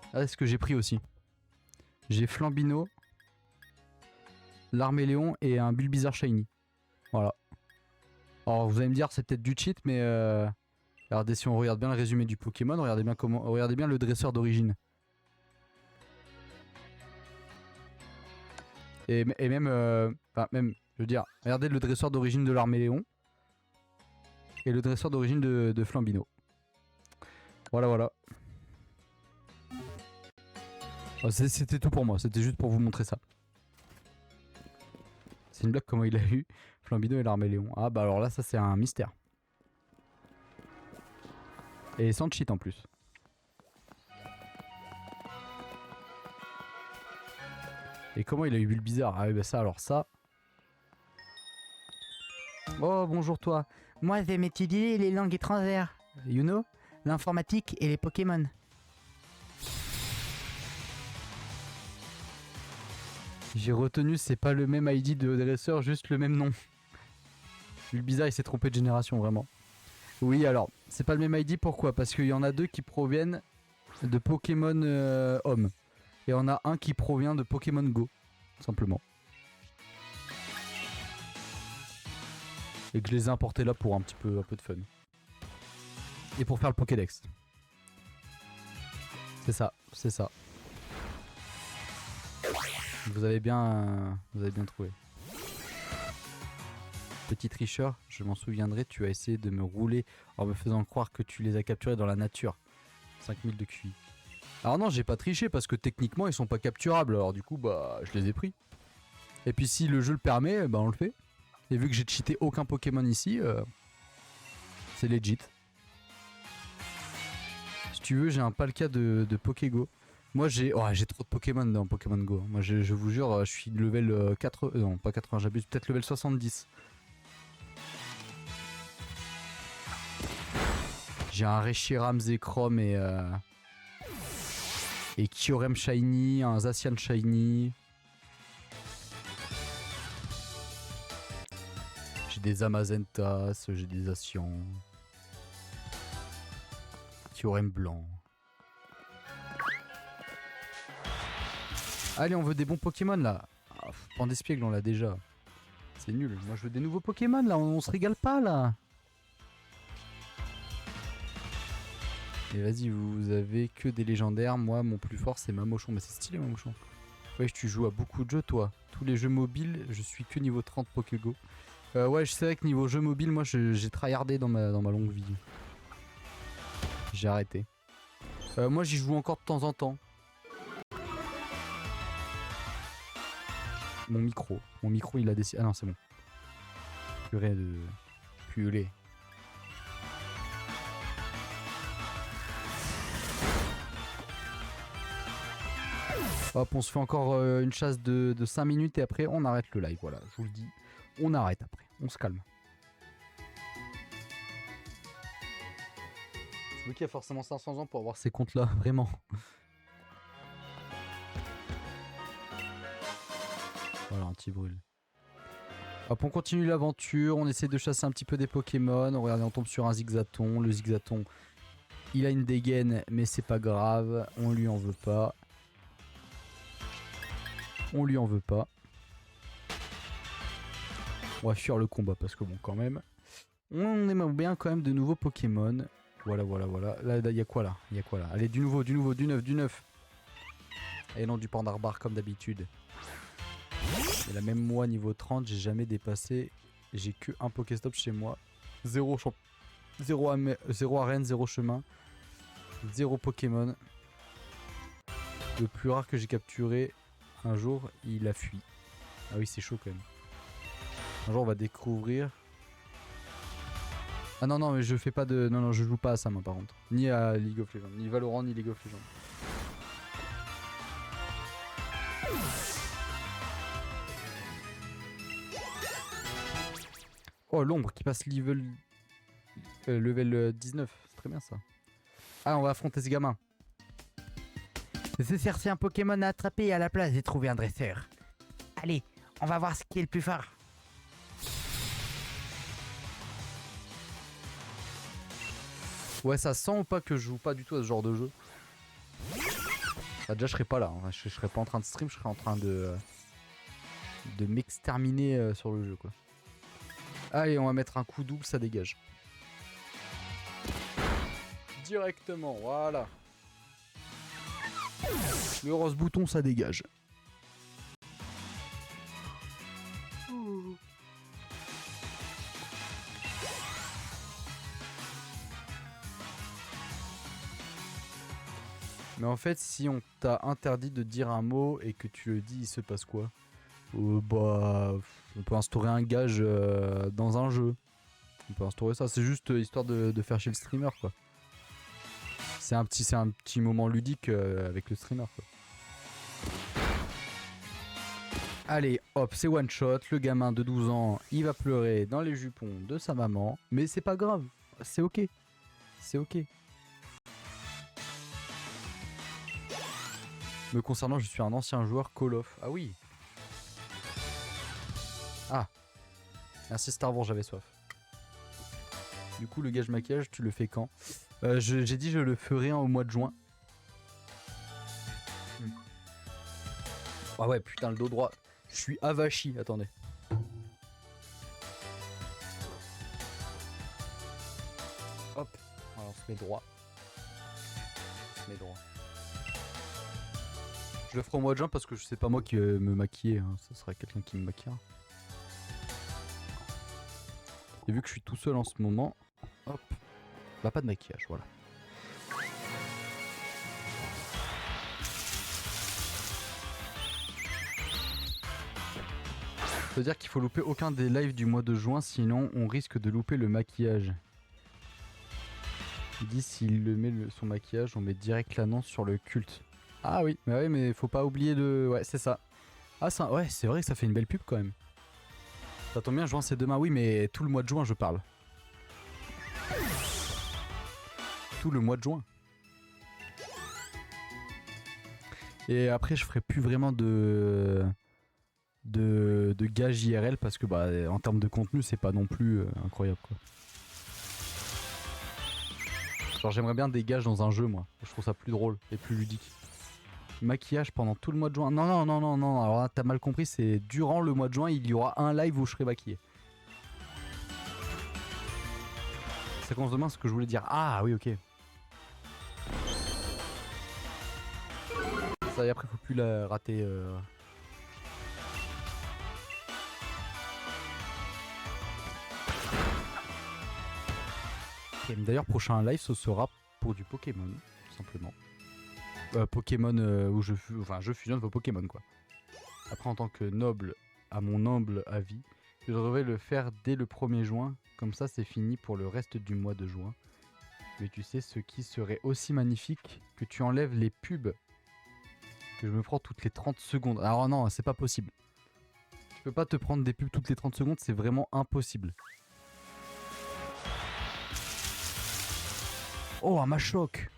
Regardez ce que j'ai pris aussi. J'ai Flambino, l'Arméléon et un Bulbizarre Shiny. Voilà. Alors vous allez me dire c'est peut-être du cheat, mais regardez, si on regarde bien le résumé du Pokémon, regardez bien le dresseur d'origine. Et même, même, je veux dire, regardez le dresseur d'origine de l'Arméléon et le dresseur d'origine de Flambino. Voilà. Oh, c'était tout pour moi, c'était juste pour vous montrer ça. C'est une blague comment il a eu Flambino et l'Arméléon. Ah bah alors là ça c'est un mystère. Et sans cheat en plus. Et comment il a eu Bulbizarre? Ah oui bah ça alors ça. Oh bonjour toi. Moi j'aime étudier les langues étrangères. You know? L'informatique et les Pokémon. J'ai retenu, c'est pas le même ID de dresseur, juste le même nom. Bulbizarre il s'est trompé de génération vraiment. Oui alors, c'est pas le même ID, pourquoi? Parce qu'il y en a deux qui proviennent de Pokémon Home. Et on a un qui provient de Pokémon Go, simplement. Et que je les ai importés là pour un peu de fun. Et pour faire le Pokédex. C'est ça, c'est ça. Vous avez bien trouvé. Petit tricheur, je m'en souviendrai, tu as essayé de me rouler en me faisant croire que tu les as capturés dans la nature. 5000 de QI. Alors non, j'ai pas triché parce que techniquement ils sont pas capturables, alors du coup bah je les ai pris. Et puis si le jeu le permet, bah on le fait. Et vu que j'ai cheaté aucun Pokémon ici, c'est legit. Si tu veux, j'ai un Palkia de Pokégo. Moi j'ai trop de Pokémon dans Pokémon Go. Moi je vous jure, je suis level 4, non pas 80, j'abuse, peut-être level 70. J'ai un Reshiram Zekrom et Kyurem Shiny, un Zacian Shiny. J'ai des Amazentas, j'ai des Zacians. Kyurem blanc. Allez, on veut des bons Pokémon là. Ah, Pandespiègle, on l'a déjà. C'est nul. Moi, je veux des nouveaux Pokémon là. On se régale pas là. Et vas-y, vous avez que des légendaires. Moi, mon plus fort, c'est Mamochon. Mais c'est stylé, Mamochon. Ouais, tu joues à beaucoup de jeux, toi. Tous les jeux mobiles, je suis que niveau 30 Pokégo. Ouais, je sais que niveau jeux mobiles, moi, j'ai tryhardé dans ma longue vie. J'ai arrêté. Moi, j'y joue encore de temps en temps. Mon micro, il a décidé. Ah non, c'est bon. Purée de. Purée. Hop, on se fait encore une chasse de 5 minutes et après on arrête le live. Voilà, je vous le dis. On arrête après, on se calme. C'est vous qui a forcément 500 ans pour avoir ces comptes là, vraiment. Voilà, anti-brûle. Hop, on continue l'aventure, on essaie de chasser un petit peu des Pokémon. Regardez, on tombe sur un Zigzaton. Le Zigzaton, il a une dégaine, mais c'est pas grave. On lui en veut pas. On lui en veut pas. On va fuir le combat parce que bon, quand même. On aime bien quand même de nouveaux Pokémon. Voilà, voilà, voilà. Là, il y a quoi là? Il y a quoi là? Allez, du nouveau, du nouveau, du neuf, du neuf. Et non, du Pandarbar comme d'habitude. Et là, même moi, niveau 30, j'ai jamais dépassé. J'ai que un Pokéstop chez moi. Zéro arène, zéro chemin. Zéro Pokémon. Le plus rare que j'ai capturé un jour, il a fui. Ah oui, c'est chaud quand même. Un jour, on va découvrir. Ah non, non, mais je fais pas de. Non, non, je joue pas à ça, moi, par contre. Ni à League of Legends. Ni Valorant, ni League of Legends. Oh, l'ombre qui passe level 19. C'est très bien ça. Ah, on va affronter ce gamin. Je cherchais un Pokémon à attraper et à la place j'ai trouvé un dresseur. Allez, on va voir ce qui est le plus fort. Ouais, ça sent ou pas que je joue pas du tout à ce genre de jeu? Ah, déjà, je serais pas là. Hein. Je serais pas en train de stream, je serais en train de m'exterminer sur le jeu, quoi. Allez, on va mettre un coup double, ça dégage. Directement, voilà. Le rose bouton, ça dégage. Mais en fait, si on t'a interdit de dire un mot et que tu le dis, il se passe quoi? Bah, on peut instaurer un gage dans un jeu. On peut instaurer ça. C'est juste histoire de faire chier le streamer, quoi. C'est un petit moment ludique avec le streamer, quoi. Allez, hop, c'est one shot. Le gamin de 12 ans, il va pleurer dans les jupons de sa maman. Mais c'est pas grave. C'est ok. C'est ok. Me concernant, je suis un ancien joueur Call of. Ah oui. Ah. Merci Star Wars, j'avais soif. Du coup, le gage maquillage, tu le fais quand? J'ai dit je le ferai au mois de juin. Ah ouais, putain, le dos droit. Je suis avachi, attendez. Hop, alors on se met droit. On se met droit. Je le ferai au mois de juin parce que c'est pas moi qui vais me maquiller, hein. Ce sera quelqu'un qui me maquillera. Et vu que je suis tout seul en ce moment, hop, bah pas de maquillage, voilà. Ça veut dire qu'il faut louper aucun des lives du mois de juin, sinon on risque de louper le maquillage. Il dit s'il le met son maquillage, on met direct l'annonce sur le culte. Ah oui, mais faut pas oublier le... Ouais, c'est ça. Ah ça, ouais, c'est vrai que ça fait une belle pub quand même. Ça tombe bien, juin c'est demain, oui, mais tout le mois de juin je parle. Tout le mois de juin. Et après je ferai plus vraiment de gages IRL parce que bah en termes de contenu c'est pas non plus incroyable quoi. Genre j'aimerais bien des gages dans un jeu moi, je trouve ça plus drôle et plus ludique. Maquillage pendant tout le mois de juin. Non, alors là t'as mal compris, c'est durant le mois de juin il y aura un live où je serai maquillé. Ça commence demain ce que je voulais dire. Ah oui ok. Ça y est, après faut plus la rater. D'ailleurs prochain live ce sera pour du Pokémon tout simplement. Pokémon où je fusionne vos Pokémon quoi. Après en tant que noble, à mon humble avis, je devrais le faire dès le 1er juin, comme ça c'est fini pour le reste du mois de juin. Mais tu sais ce qui serait aussi magnifique que tu enlèves les pubs que je me prends toutes les 30 secondes. Alors non, c'est pas possible. Tu peux pas te prendre des pubs toutes les 30 secondes, c'est vraiment impossible. Oh un Machoc.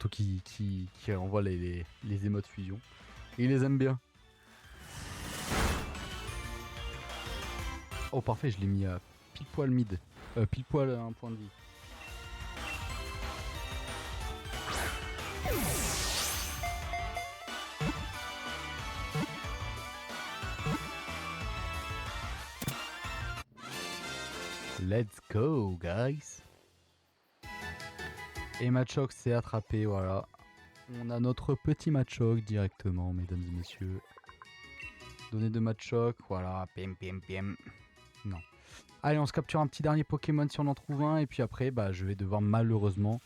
Qui renvoie les émotes fusion. Et il les aime bien. Oh parfait, je l'ai mis à pile poil mid. Pile poil à un point de vie. Let's go guys. Et Machoc s'est attrapé, voilà. On a notre petit Machoc directement, mesdames et messieurs. Données de Machoc, voilà, pim. Non. Allez, on se capture un petit dernier Pokémon si on en trouve un, et puis après, bah, je vais devoir malheureusement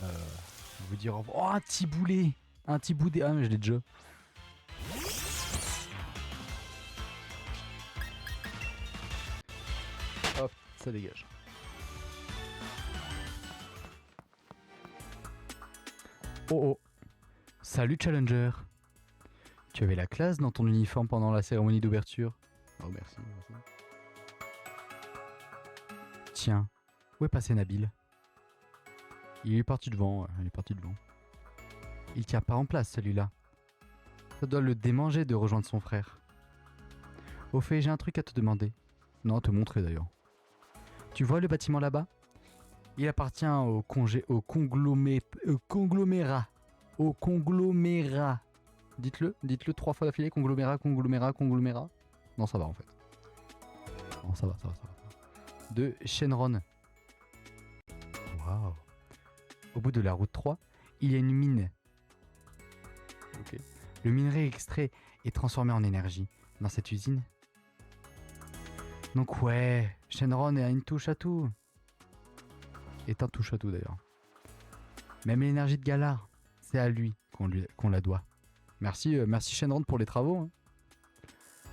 vous dire au revoir. Oh, un petit boulet. Un petit bout Ah, mais je l'ai déjà. Hop, ça dégage. Oh. Salut Challenger. Tu avais la classe dans ton uniforme pendant la cérémonie d'ouverture. Oh merci. Tiens, où est passé Nabil? Il est parti devant, Il tient pas en place celui-là. Ça doit le démanger de rejoindre son frère. Au fait, j'ai un truc à te demander. Non, à te montrer d'ailleurs. Tu vois le bâtiment là-bas? Il appartient au conglomérat. Au conglomérat. Dites-le 3 fois d'affilée. Conglomérat. Non, ça va en fait. Non, ça va. De Shenron. Waouh. Au bout de la route 3, il y a une mine. Ok. Le minerai extrait est transformé en énergie dans cette usine. Donc ouais, Shenron a une touche à tout. Est un touche à tout d'ailleurs. Même l'énergie de Galar, c'est à lui qu'on la doit. Merci Shenron pour les travaux. Hein.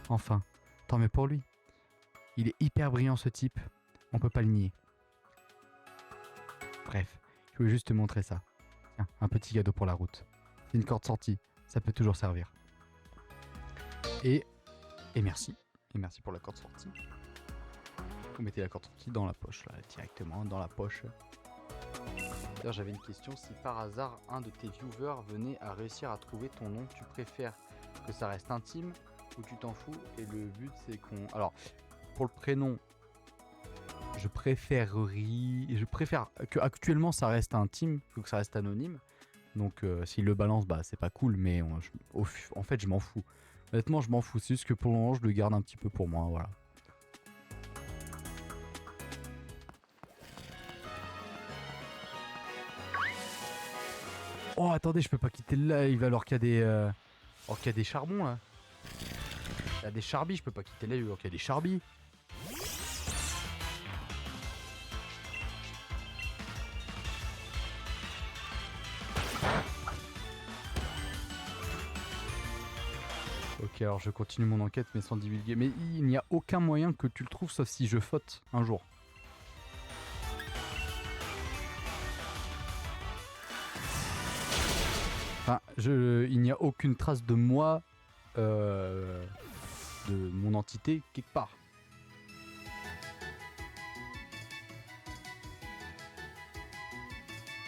Enfin, tant mieux pour lui. Il est hyper brillant ce type, on peut pas le nier. Bref, je voulais juste te montrer ça. Tiens, un petit cadeau pour la route. C'est une corde sortie, ça peut toujours servir. Et merci. Et merci pour la corde sortie. Vous mettez la corde sortie dans la poche, là, directement dans la poche. D'ailleurs, j'avais une question. Si par hasard, un de tes viewers venait à réussir à trouver ton nom, tu préfères que ça reste intime ou tu t'en fous? Et le but, c'est qu'on... Alors, pour le prénom, je préfère que actuellement ça reste intime, que ça reste anonyme. Donc, s'il le balance, bah c'est pas cool, mais en fait, je m'en fous. Honnêtement, je m'en fous. C'est juste que pour le moment, je le garde un petit peu pour moi. Voilà. Oh, attendez, je peux pas quitter le live alors qu'il y a des... alors qu'il y a des charbons, là. Il y a des charbis, je peux pas quitter le live alors qu'il y a des charbis. Ok, alors je continue mon enquête mais sans divulguer. Mais il n'y a aucun moyen que tu le trouves sauf si je faute un jour. Enfin, il n'y a aucune trace de moi, de mon entité quelque part.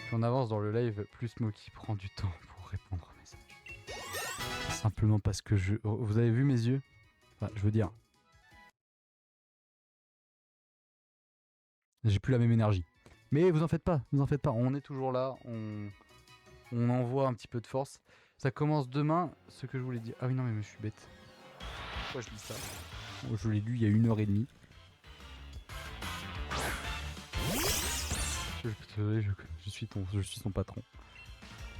Plus on avance dans le live, plus Smokey prend du temps pour répondre aux messages. Simplement parce que je... Vous avez vu mes yeux? Enfin, je veux dire... J'ai plus la même énergie. Mais vous en faites pas, on est toujours là, on envoie un petit peu de force. Ça commence demain, ce que je voulais dire. Ah oui non mais je suis bête. Pourquoi je dis ça? Je l'ai lu il y a 1h30. Je suis son patron.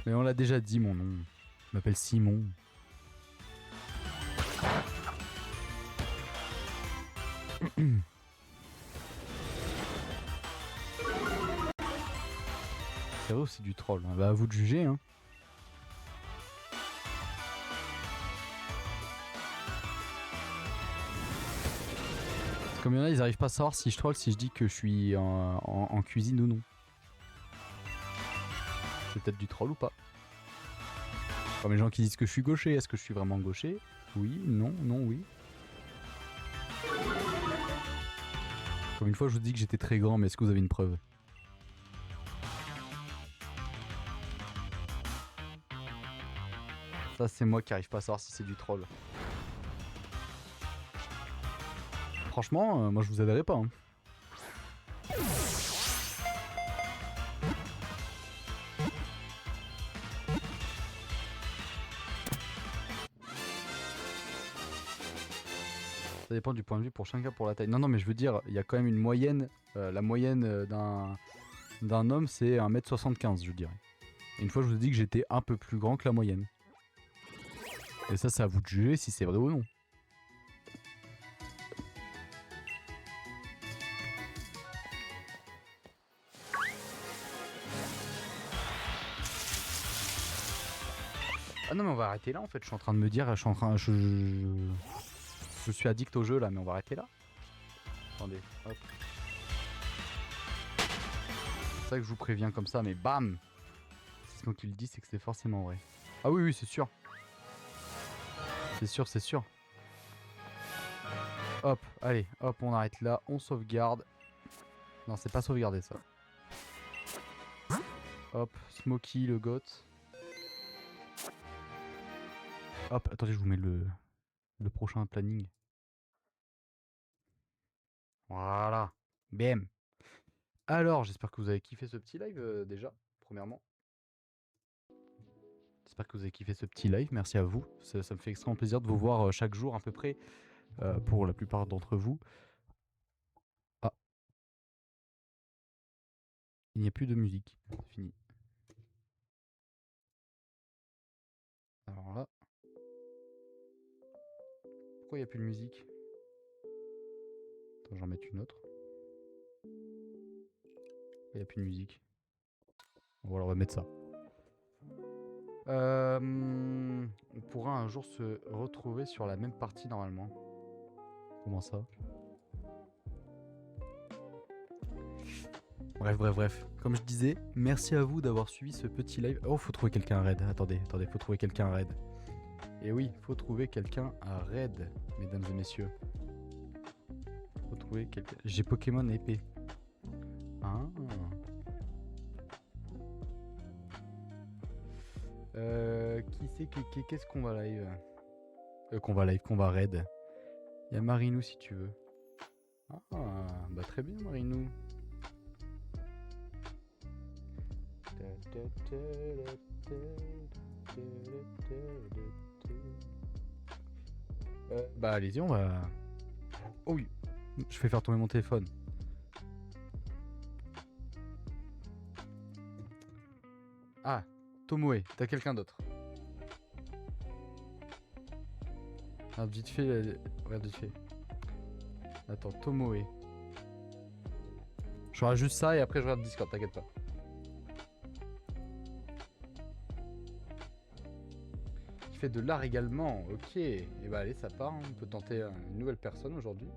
Mais on l'a déjà dit mon nom. Je m'appelle Simon. C'est vrai aussi du troll. Bah à vous de juger hein. Comme il y en a, ils arrivent pas à savoir si je troll, si je dis que je suis en cuisine ou non. C'est peut-être du troll ou pas. Comme les gens qui disent que je suis gaucher, est-ce que je suis vraiment gaucher? Oui, non, non, oui. Comme une fois je vous dis que j'étais très grand, mais est-ce que vous avez une preuve? Ça c'est moi qui arrive pas à savoir si c'est du troll. Franchement, moi je vous aiderai pas. Hein. Ça dépend du point de vue pour chacun pour la taille. Non, non, mais je veux dire, il y a quand même une moyenne. La moyenne d'un homme, c'est 1m75, je dirais. Et une fois, je vous ai dit que j'étais un peu plus grand que la moyenne. Et ça, c'est à vous de juger si c'est vrai ou non. Ah non, mais on va arrêter là en fait. Je suis en train de me dire, je suis addict au jeu là, mais on va arrêter là. Attendez, hop. C'est vrai que je vous préviens comme ça, mais bam! Si c'est moi qui le dis, c'est que c'est forcément vrai. Ah oui, oui, c'est sûr. C'est sûr, c'est sûr. Hop, allez, hop, on arrête là, on sauvegarde. Non, c'est pas sauvegardé ça. Hop, Smokey, le goth. Hop, attendez, je vous mets le prochain planning. Voilà. Bam. Alors, j'espère que vous avez kiffé ce petit live déjà, premièrement. J'espère que vous avez kiffé ce petit live, merci à vous. Ça me fait extrêmement plaisir de vous voir chaque jour à peu près, pour la plupart d'entre vous. Ah. Il n'y a plus de musique, c'est fini. Alors là... Pourquoi il n'y a plus de musique? Attends, j'en mets une autre. Il n'y a plus de musique. Bon, alors on va mettre ça. On pourra un jour se retrouver sur la même partie normalement. Comment ça? Bref. Comme je disais, merci à vous d'avoir suivi ce petit live. Oh, faut trouver quelqu'un à raid. Attendez, faut trouver quelqu'un à raid. Et oui, faut trouver quelqu'un à raid, mesdames et messieurs. Faut trouver quelqu'un. J'ai Pokémon épée. Ah. Qui c'est qu'est-ce qu'on va live? Qu'on va raid. Il y a Marinou si tu veux. Ah, bah très bien Marinou. Bah allez-y, on va... Oh oui, je fais faire tomber mon téléphone. Ah, Tomoe, t'as quelqu'un d'autre. Regarde vite fait, regarde vite fait. Attends, Tomoe. Je regarde juste ça et après je regarde Discord, t'inquiète pas. Qui fait de l'art également, ok. Et bah allez, ça part, hein. On peut tenter une nouvelle personne aujourd'hui.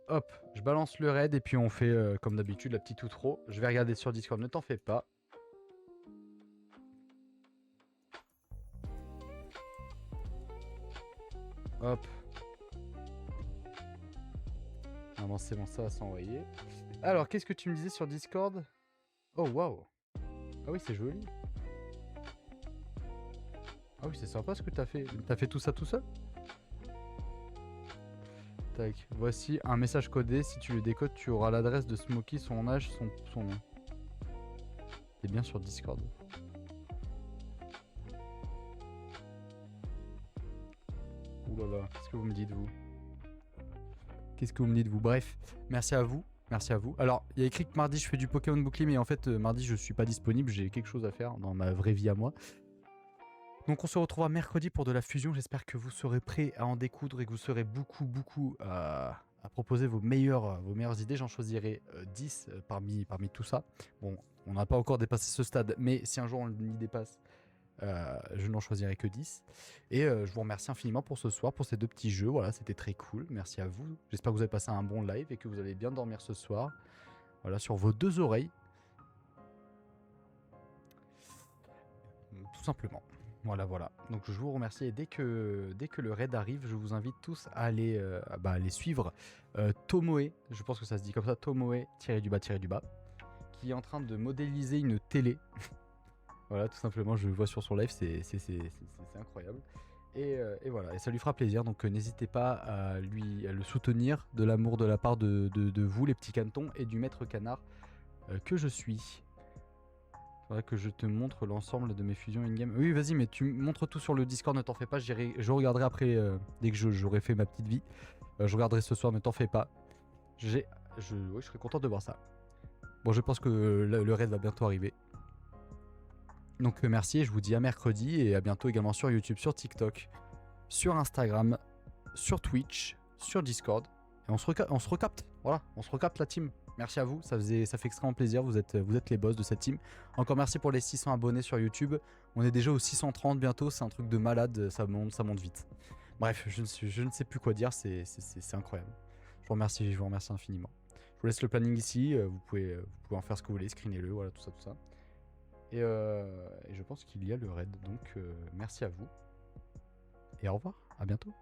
Hop, je balance le raid et puis on fait comme d'habitude la petite outro. Je vais regarder sur Discord, ne t'en fais pas. Hop. Normalement c'est bon, ça va s'envoyer. Alors, qu'est-ce que tu me disais sur Discord? Oh waouh. Ah oui, c'est joli. Ah oui, c'est sympa ce que t'as fait. T'as fait tout ça tout seul? Tac. Voici un message codé. Si tu le décodes, tu auras l'adresse de Smokey, son âge, son nom. T'es bien sur Discord. Ouh là là, qu'est-ce que vous me dites, vous? Qu'est-ce que vous me dites, vous? Bref, merci à vous. Merci à vous. Alors, il y a écrit que mardi je fais du Pokémon bouclier, mais en fait, mardi je suis pas disponible. J'ai quelque chose à faire dans ma vraie vie à moi. Donc, on se retrouvera mercredi pour de la fusion. J'espère que vous serez prêts à en découdre et que vous serez beaucoup à proposer vos meilleures idées. J'en choisirai 10 parmi tout ça. Bon, on n'a pas encore dépassé ce stade, mais si un jour on l'y dépasse, je n'en choisirai que 10. Et je vous remercie infiniment pour ce soir, pour ces deux petits jeux. Voilà, c'était très cool. Merci à vous. J'espère que vous avez passé un bon live et que vous allez bien dormir ce soir. Voilà, sur vos deux oreilles. Tout simplement. Voilà. Donc je vous remercie. Et dès que le raid arrive, je vous invite tous à aller, aller suivre Tomoe. Je pense que ça se dit comme ça, Tomoe _du bas, qui est en train de modéliser une télé. Voilà, tout simplement, je le vois sur son live, c'est incroyable. Et voilà, et ça lui fera plaisir, donc n'hésitez pas à le soutenir, de l'amour de la part de vous, les petits canetons, et du maître canard que je suis. Faudrait que je te montre l'ensemble de mes fusions in-game. Oui, vas-y, mais tu montres tout sur le Discord, ne t'en fais pas, je regarderai après, dès que j'aurai fait ma petite vie. Je regarderai ce soir, ne t'en fais pas. Oui, je serais content de voir ça. Bon, je pense que le raid va bientôt arriver. Donc merci et je vous dis à mercredi et à bientôt également sur YouTube, sur TikTok, sur Instagram, sur Twitch, sur Discord. Et on se recapte, voilà, on se recapte la team. Merci à vous, ça fait extrêmement plaisir, vous êtes les boss de cette team. Encore merci pour les 600 abonnés sur YouTube. On est déjà aux 630 bientôt, c'est un truc de malade, ça monte vite. Bref, je ne sais plus quoi dire, c'est incroyable. Je vous remercie infiniment. Je vous laisse le planning ici, vous pouvez en faire ce que vous voulez, screenez-le, voilà, tout ça. Et je pense qu'il y a le raid, donc merci à vous. Et au revoir, à bientôt.